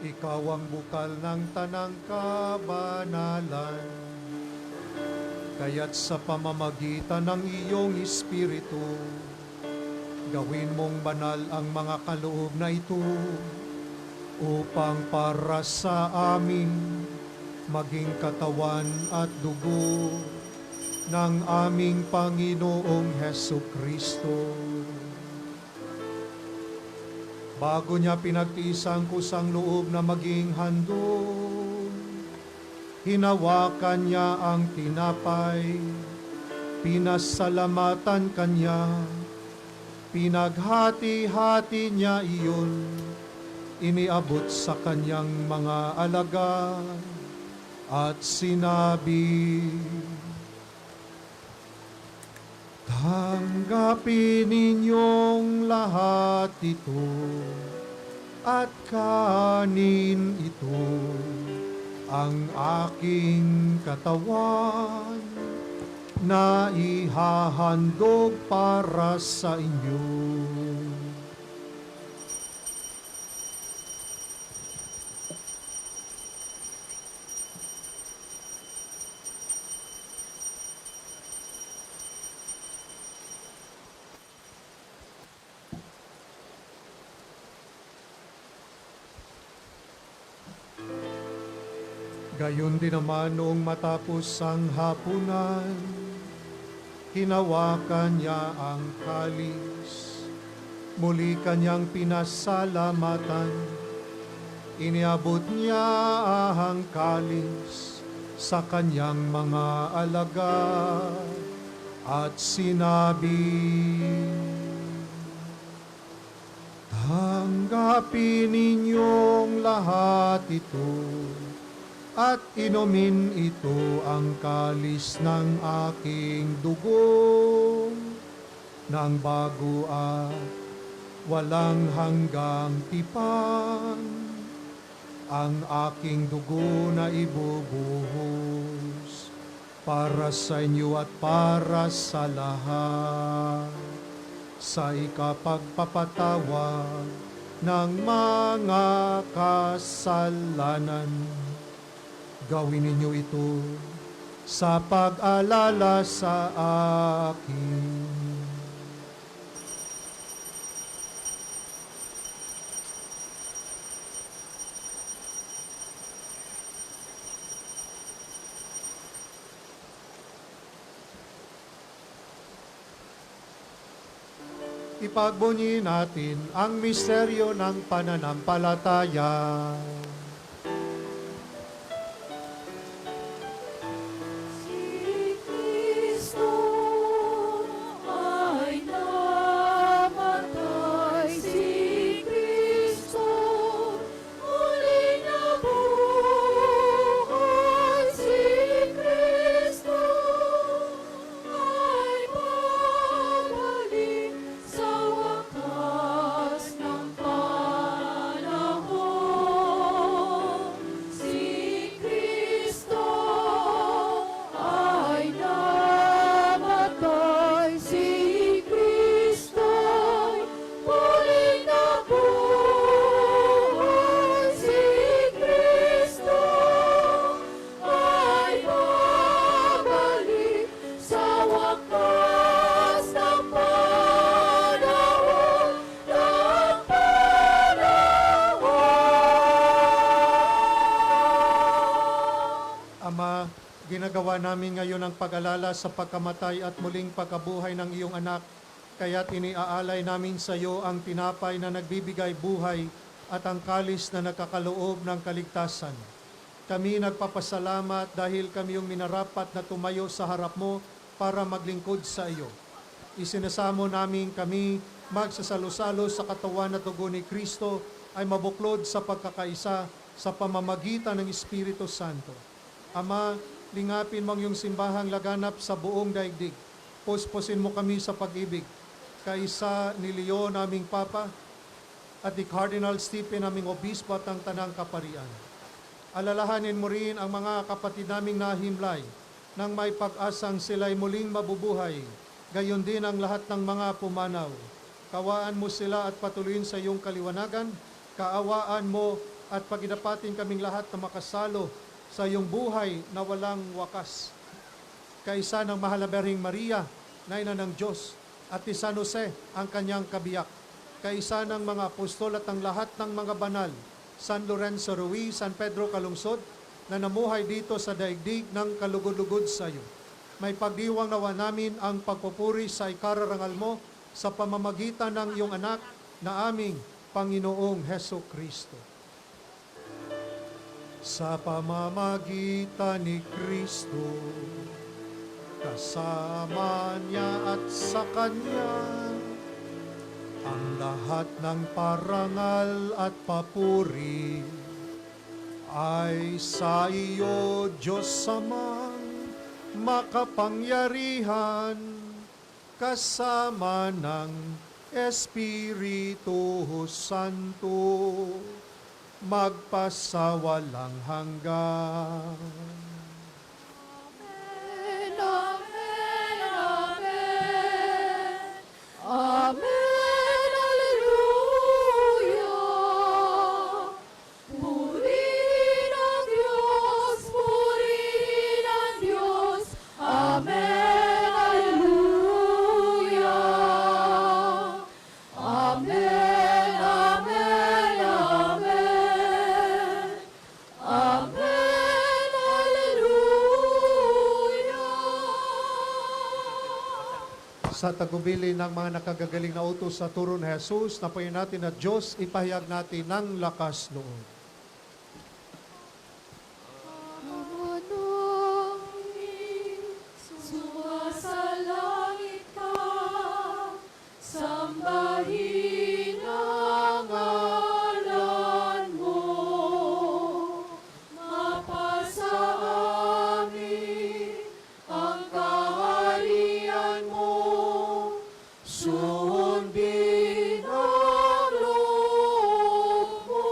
ikaw ang bukal ng tanang kabanalan. Kaya't sa pamamagitan ng iyong Espiritu, gawin mong banal ang mga kaloob na ito upang para sa amin maging katawan at dugo ng aming Panginoong Hesukristo. Bago niya pinagtiis ang kusang loob na maging handog, hinawakan niya ang tinapay, pinasalamatan kanya, pinaghati-hati niya iyon, iniabot sa kanyang mga alagad at sinabi, tanggapin ninyong lahat ito at kanin ito, ang aking katawan na ihahandog para sa inyo. Gayon din naman noong matapos ang hapunan, hinawakan niya ang kalis, muli kanyang pinasalamatan, iniabot niya ang kalis sa kanyang mga alagad at sinabi, tanggapin ninyong lahat ito at inumin ito ang kalis ng aking dugo ng bago at walang hanggang tipan, ang aking dugo na ibubuhos para sa inyo at para sa lahat sa ikapagpapatawad ng mga kasalanan. Gawin ninyo ito sa pag-alala sa akin. Ipagbunyi natin ang misteryo ng pananampalataya. Si Kristo ay namatay, si Kristo muli nabuhay, si Kristo ay babalik sa wakas ng panahon. Si Kristo ay namatay, si Kristo muling nabuhay, si Kristo ay babalik sa wakas ng panahon, ng panahon. Ama, ginagawa namin ngayon ang pag-alala sa pagkamatay at muling pagkabuhay ng iyong anak, kaya't iniaalay namin sa iyo ang tinapay na nagbibigay buhay at ang kalis na nagkakaloob ng kaligtasan. Kami nagpapasalamat dahil kami yung minarapat na tumayo sa harap mo para maglingkod sa iyo. Isinasamo namin kami magsasalo-salo sa katawan at dugo ni Kristo ay mabuklod sa pagkakaisa sa pamamagitan ng Espiritu Santo. Ama, lingapin mo ang iyong simbahang laganap sa buong daigdig. Puspusin mo kami sa pag-ibig. Kaisa ni Leon, naming Papa, at ni Cardinal Stephen, naming Obispo at ang Tanang Kaparian. Alalahanin mo rin ang mga kapatid naming nahimlay nang may pag-asang sila'y muling mabubuhay. Gayon din ang lahat ng mga pumanaw. Kawaan mo sila at patuloyin sa iyong kaliwanagan. Kaawaan mo at paginapatin kaming lahat na makasalo sa iyong buhay na walang wakas. Kaisa ng Mahal na Birheng Maria, na ina ng Diyos, at ni San Jose, ang kanyang kabiyak. Kaisa ng mga apostol at ang lahat ng mga banal, San Lorenzo Ruiz, San Pedro Calungsod, na namuhay dito sa daigdig ng kalugod-lugod sa iyo. May pagdiwang nawa namin ang pagpupuri sa ikararangal mo sa pamamagitan ng iyong anak na aming Panginoong Heso Kristo. Sa pamamagitan ni Kristo, kasama niya at sa Kanya, ang lahat ng parangal at papuri ay sa iyo, Diyos Amang makapangyarihan, kasama ng Espiritu Santo, magpasawalang hanggan. Amen, amen, amen. Amen, hallelujah. Purihin ang Diyos, purihin ang Diyos. Amen, hallelujah. Amen, amen, amen. Amen, hallelujah. Sa tagubili ng mga nakagagaling na utos sa turo ni Jesus, napayin natin na Diyos, ipahayag natin ng lakas loob. Sumasalangit ka, sambahin ang ngalan mo, mapasa amin ang kaharian mo, sundin ang loob mo.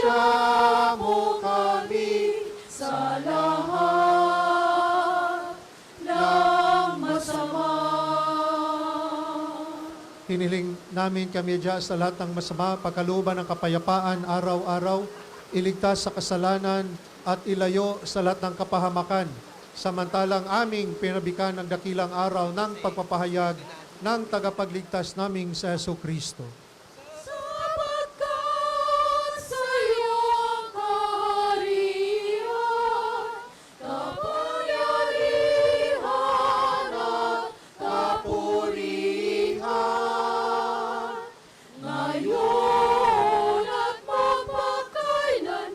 bigyan mo kami sa lahat ng masama. Hiniling namin kami dyan sa lahat ng masama, pagkalooban ng kapayapaan araw-araw, iligtas sa kasalanan at ilayo sa lahat ng kapahamakan. Samantalang aming pinabikan ng dakilang araw ng pagpapahayag ng tagapagligtas naming sa Jesucristo. Sapagkat sa iyong kaharian, kapangyarihan at kapurihan, ngayon at magpakailanman,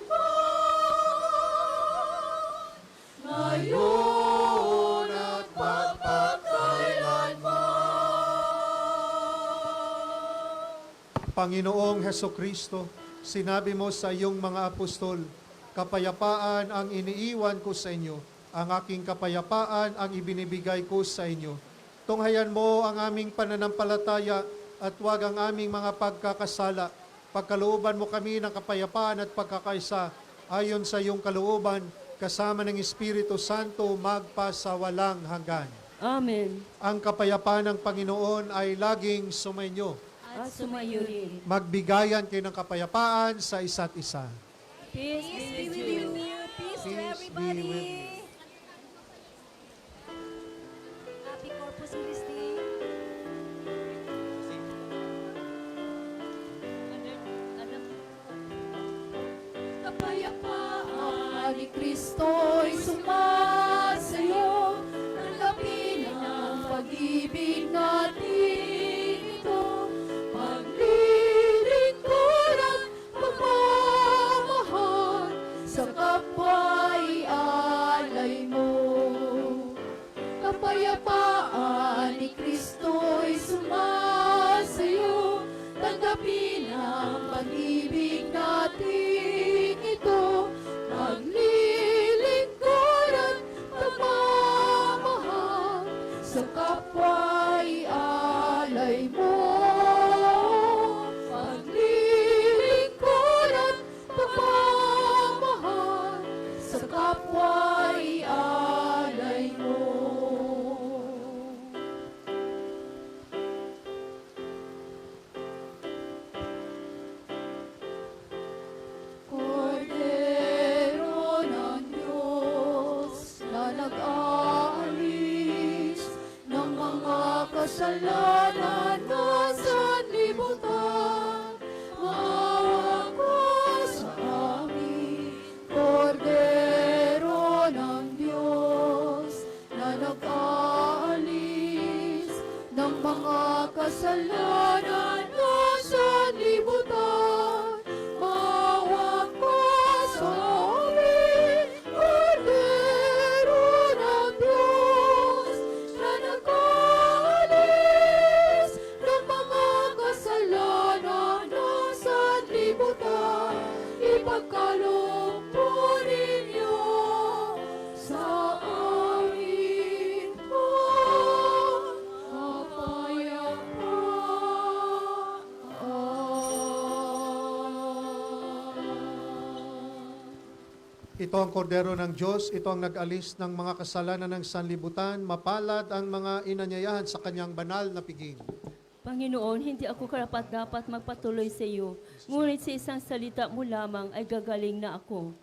ngayon at magpakailanman. Panginoong Hesukristo, sinabi mo sa iyong mga apostol, kapayapaan ang iniiwan ko sa inyo, ang aking kapayapaan ang ibinibigay ko sa inyo. Tunghayan mo ang aming pananampalataya at huwag ang aming mga pagkakasala. Pagkalooban mo kami ng kapayapaan at pagkakaisa ayon sa iyong kalooban, kasama ng Espiritu Santo magpasawalang hanggan. Amen. Ang kapayapaan ng Panginoon ay laging sumainyo. At sumayo rin. Magbigayan kayo ng kapayapaan sa isa't isa. Peace be with you. Peace to Peace be with you. everybody. Happy Corpus Christi. Kapayapaan ni Kristo'y sumasayo, tanggapin ang pag-ibig natin ito, paglilingkod at pagmamahal, sa kapwa'y alay mo. Kapayapaan ni Kristo'y sumasayo, tanggapin ang pag-ibig natin ito, maglilingkod at pagmamahal, sa kapwa'y alay mo. Maglilingkod at pagmamahal, sa kapwa'y alay mo. Kordero ng Diyos na nag-aalis ng mga kasalanan na sanlibutan, maawa ko sa amin. Kordero ng Diyos na nag-aalis ng mga kasalanan na sanlibutan, maawa ko sa amin. Kordero ng Diyos na nag-aalis ng mga kasalanan na sanlibutan, ipagkaloob po ninyo sa amin po kapayapaan. Ito ang kordero ng Diyos, ito ang nag-alis ng mga kasalanan ng sanlibutan, mapalad ang mga inanyayahan sa kanyang banal na piging. Panginoon, hindi ako karapat-dapat magpatuloy sa iyo, ngunit sa isang salita mo lamang ay gagaling na ako.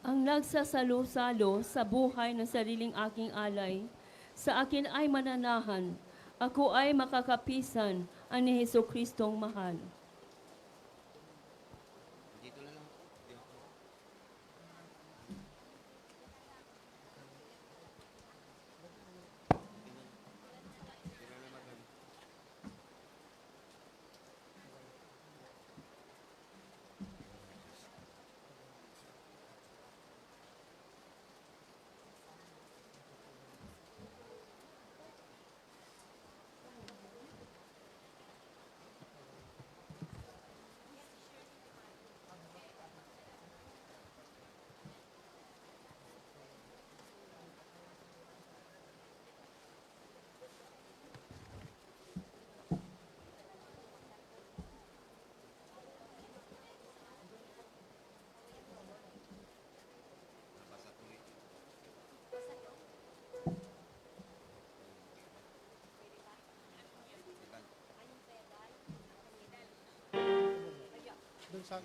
Ang nagsasalo-salo sa buhay ng sariling aking alay, sa akin ay mananahan, ako ay makakapisan ang ni Jesucristong mahal. Dito na lang. Doon sa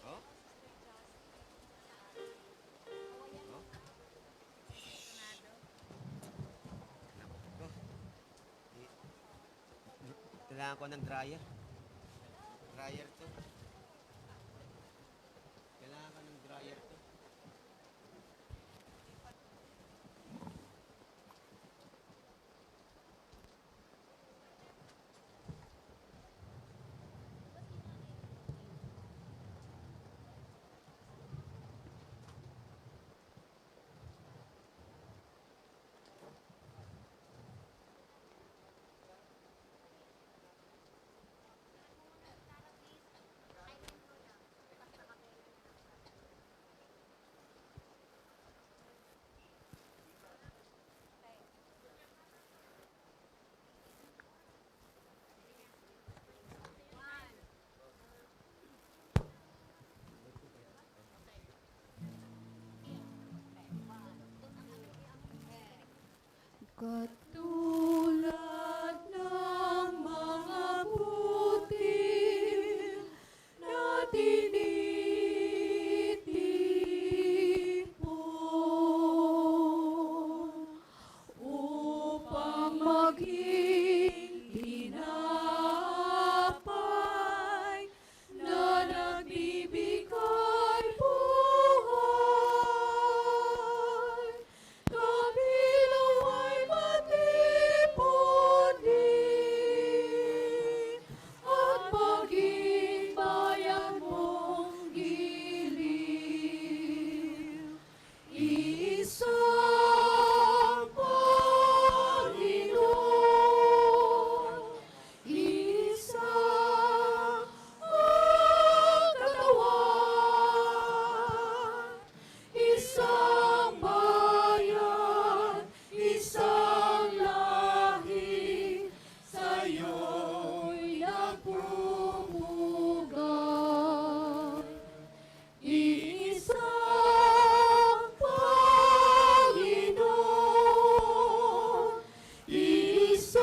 Oh? Oh? Kailangan ko ng dryer. Dryer to. Kailangan ko ng dryer to. Katulad ng mga butil na tinitipon upang maging tinapay na nagbibigay buhay. Kami nawa'y matipon din at maging bayan mong giliw. Isang Panginoon, isang katawan, isang bayan, isang lahi, sa'yo'y nagpupugay. Isang Panginoon, isang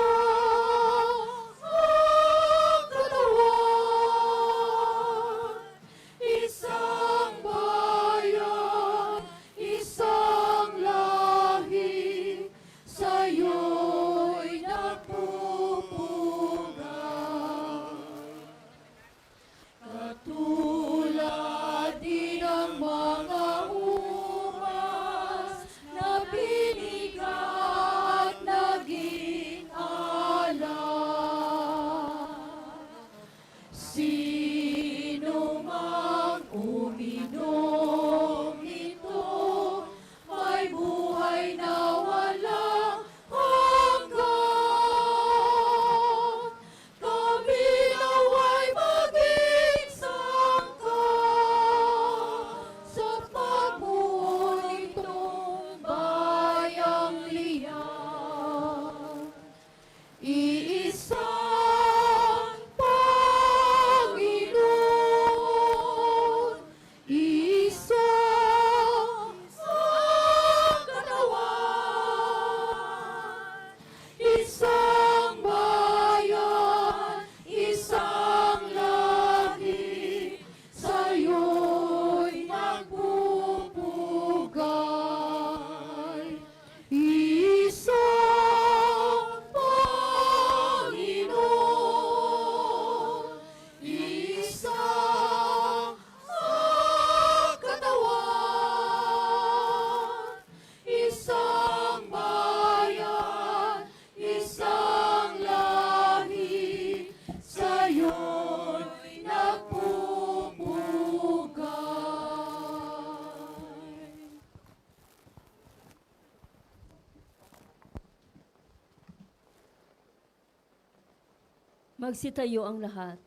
katawan, isang bayan, isang lahi, sa'yo'y nagpupugay. Katulad din ang mga umas na binigat naging alak. Sino mang uminom nito may buhay na walang hanggan. Kami nawa'y maging sangka sa pagbuo nitong bayang liyan. Iisang Panginoon, isang katawan, isang bayan, isang lahi, sa'yo'y nagpupugay. Isang Panginoon, isang katawan, isang bayan, isang lahi, sa'yo'y nagpupugay. Magsitayo ang lahat.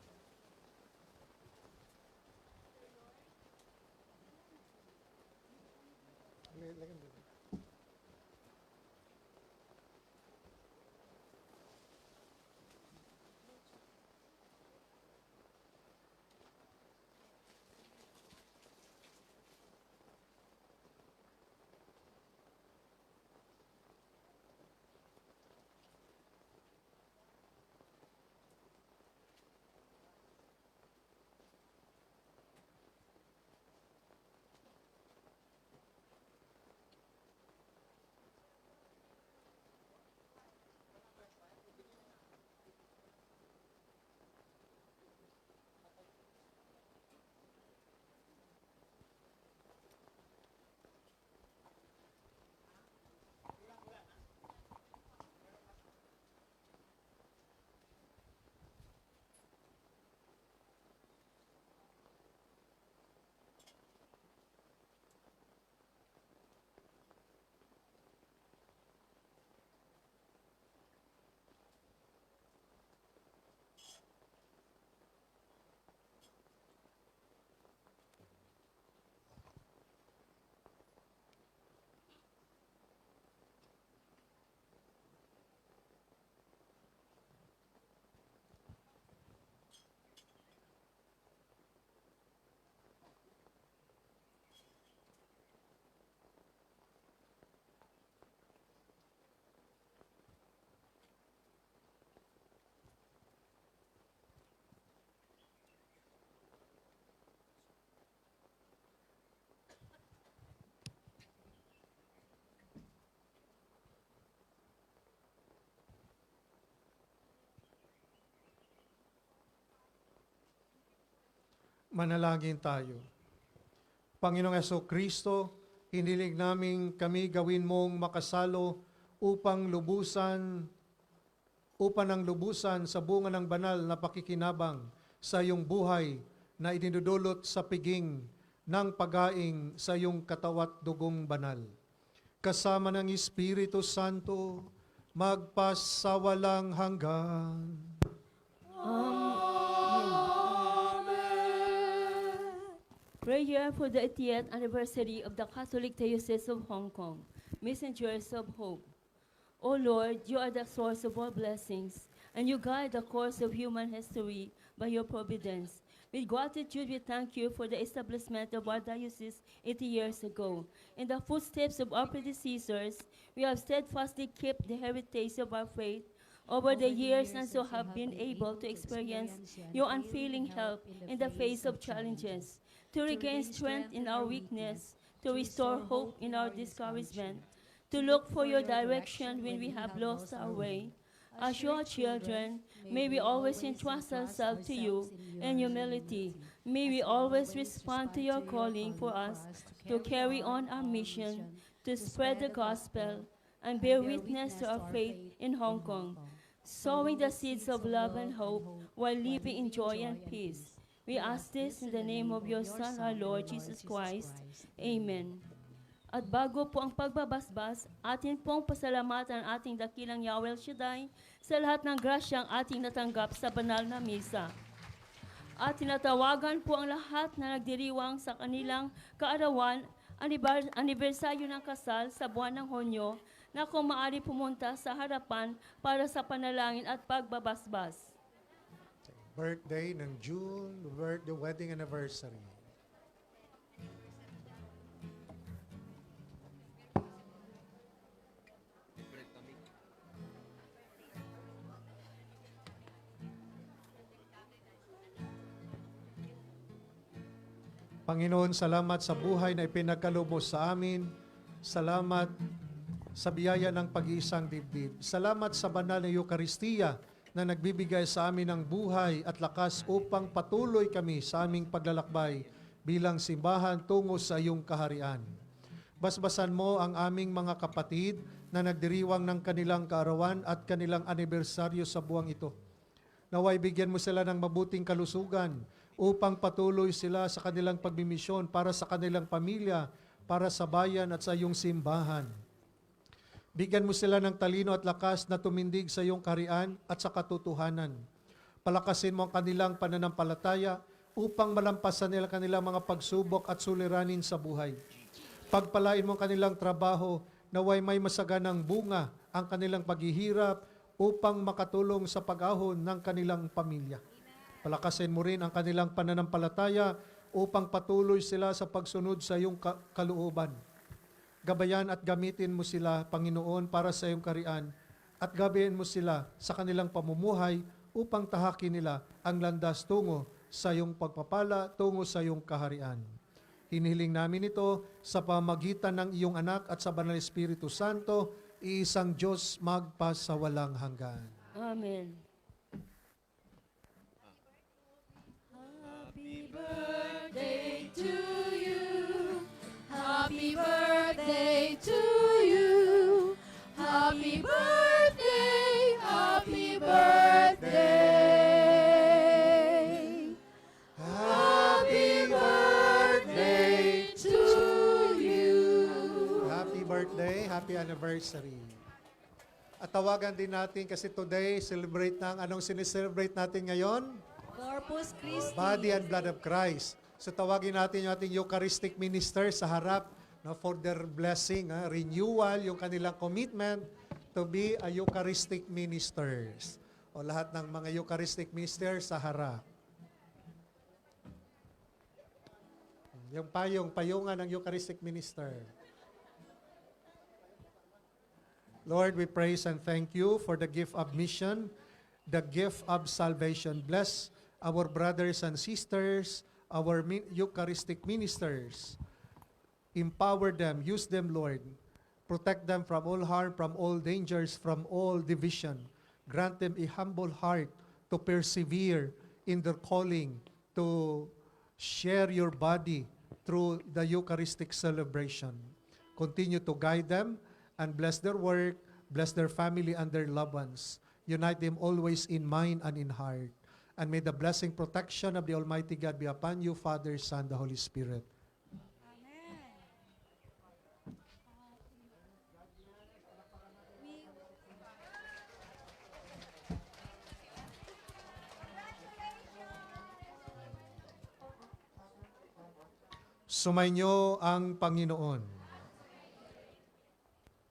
Manalangin tayo. Panginoong Kristo, hiniling namin kami gawin mong makasalo upang ang lubusan sa bunga ng banal na pakikinabang sa iyong buhay na idinudulot sa piging ng paghaing sa iyong katawat dugong banal. Kasama ng Espiritu Santo, magpasawalang hanggan. Prayer for the 80th anniversary of the Catholic Diocese of Hong Kong. Messengers of Hope. O Lord, you are the source of all blessings, and you guide the course of human history by your providence. With gratitude, we thank you for the establishment of our diocese 80 years ago. In the footsteps of our predecessors, we have steadfastly kept the heritage of our faith over the years and so have been able to experience your unfailing help in the face of challenges, to regain strength in our weakness, to restore hope in our discouragement, to look for your direction when we have lost our way. As your children, may we always entrust ourselves to you in humility. May we always respond to your calling for us to carry on our mission, to spread the gospel, and bear witness to our faith in Hong Kong, sowing the seeds of love and hope while living in joy and peace. We ask this in the name of your Son, our Lord Jesus Christ. Amen. At bago po ang pagbabasbas, atin pong pasalamatan ang ating dakilang Yahweh Shaddai sa lahat ng grasyang ating natanggap sa banal na misa. At tinatawagan po ang lahat na nagdiriwang sa kanilang kaarawan, anibersaryo ng kasal sa buwan ng Hunyo, na kung maaari pumunta sa harapan para sa panalangin at pagbabasbas. Birthday ng June, the wedding anniversary. Panginoon, salamat sa buhay na ipinagkaloob mo sa amin. Salamat sa biyaya ng pag-iisang dibdib. Salamat sa banal na Eukaristiya na nagbibigay sa amin ng buhay at lakas upang patuloy kami sa aming paglalakbay bilang simbahan tungo sa iyong kaharian. Basbasan mo ang aming mga kapatid na nagdiriwang ng kanilang kaarawan at kanilang anibersaryo sa buwang ito. Naway bigyan mo sila ng mabuting kalusugan upang patuloy sila sa kanilang pagmimisyon para sa kanilang pamilya, para sa bayan at sa iyong simbahan. Bigyan mo sila ng talino at lakas na tumindig sa iyong kaharian at sa katotohanan. Palakasin mo ang kanilang pananampalataya upang malampasan nila kanilang mga pagsubok at suliranin sa buhay. Pagpalain mo ang kanilang trabaho, naway may masaganang bunga ang kanilang paghihirap upang makatulong sa pag-ahon ng kanilang pamilya. Palakasin mo rin ang kanilang pananampalataya upang patuloy sila sa pagsunod sa iyong kalooban. Gabayan at gamitin mo sila, Panginoon, para sa iyong kaharian at gabayan mo sila sa kanilang pamumuhay upang tahakin nila ang landas tungo sa iyong pagpapala, tungo sa iyong kaharian. Hinihiling namin ito sa pamagitan ng iyong anak at sa Banal Espiritu Santo, iisang Diyos magpasawalang hanggan. Amen. Happy birthday to you. Happy birthday to you. Happy birthday. Happy birthday. Happy birthday To you. Happy birthday, happy anniversary. At tawagan din natin kasi today, celebrate ng anong sineselebrate natin ngayon? Corpus Christi. Body and blood of Christ. So tawagin natin yung ating Eucharistic minister sa harap for their blessing, renewal, yung kanilang commitment to be a Eucharistic ministers. O lahat ng mga Eucharistic ministers sa harap. Yung payungan ng Eucharistic minister. Lord, we praise and thank you for the gift of mission, the gift of salvation. Bless our brothers and sisters, our Eucharistic ministers. Empower them, use them, Lord. Protect them from all harm, from all dangers, from all division. Grant them a humble heart to persevere in their calling to share your body through the Eucharistic celebration. Continue to guide them and bless their work, bless their family and their loved ones. Unite them always in mind and in heart. And may the blessing, protection of the Almighty God be upon you, Father, Son, the Holy Spirit. Sumainyo ang Panginoon.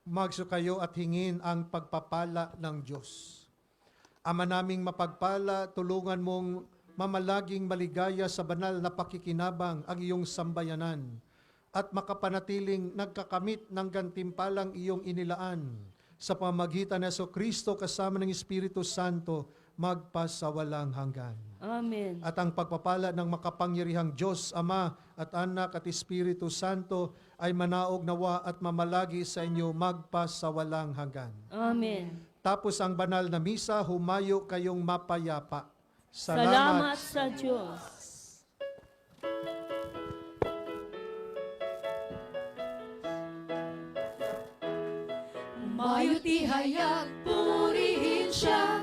Magso kayo at hingin ang pagpapala ng Diyos. Ama naming mapagpala, tulungan mong mamalaging maligaya sa banal na pakikinabang ang iyong sambayanan at makapanatiling nagkakamit ng gantimpalang iyong inilaan sa pamagitan ng Jesucristo kasama ng Espiritu Santo magpasawalang hanggan. Amen. At ang pagpapala ng makapangyarihang Diyos, Ama at Anak at Espiritu Santo ay manaog nawa at mamalagi sa inyo magpasawalang hanggan. Amen. Tapos ang banal na misa, humayo kayong mapayapa. Salamat sa Diyos. Umayo't ihayag, purihin siya,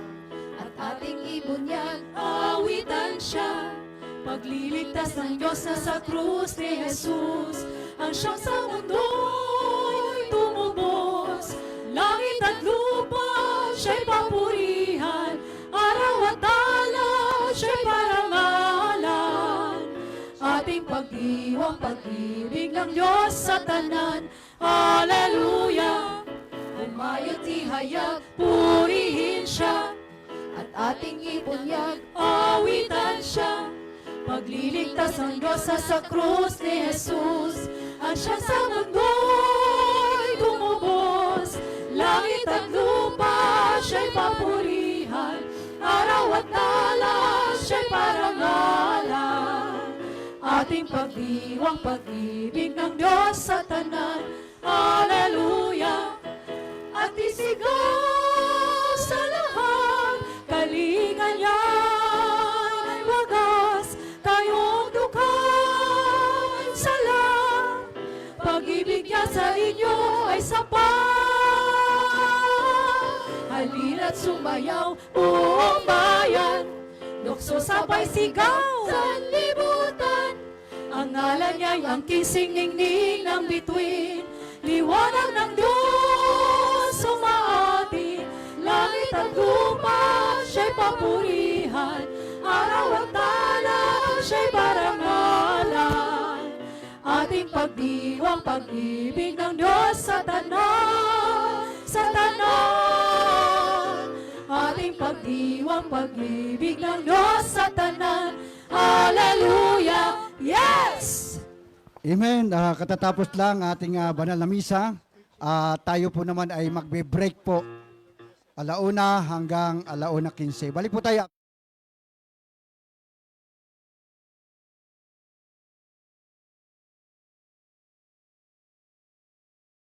at ating ibunyag, awitan siya. Pagliligtas ng Diyos na sa krus ni Jesus, ang siyang sa mundo'y tumubos. Langit at lupa, siya'y papurihan, araw at alay, siya'y parangalan. Ating pag-iwang pag-ibig ng Diyos sa tanan, Hallelujah! Umayo't ihayag, purihin siya, at ating ibunyag, awitan siya. Pagliligtas ng Diyos sa krus ni Jesus, ang siyang sa mundo'y tumubos. Langit at lupa, siya'y papurihan, araw at alay, siya'y parangalan. Ating pag-iwang pag-ibig ng Diyos sa tanan, Hallelujah! At isigaw sa lahat, kalingan niyan ay wagas, kayong dukan sa lahat. Pag-ibig niya sa inyo ay sapat. Halina't sumayaw, buong bayan, lukso sabay sigaw sa libutan. Ang ngalan niya'y ang kising-ningning ng bituin, liwanag ng Diyos sumaati. Langit at lupa, siya'y papurihan, araw at alay, siya'y parangalan. Ating pagdiwang pag-ibig ng Diyos sa tanan, sa tanan. Ating pagdiwang pag-ibig ng Diyos sa tanan, Hallelujah! Yes! Amen. Katatapos lang ating banal na misa. Tayo po naman ay magbe-break po 1:00 hanggang 1:15. Balik po tayo.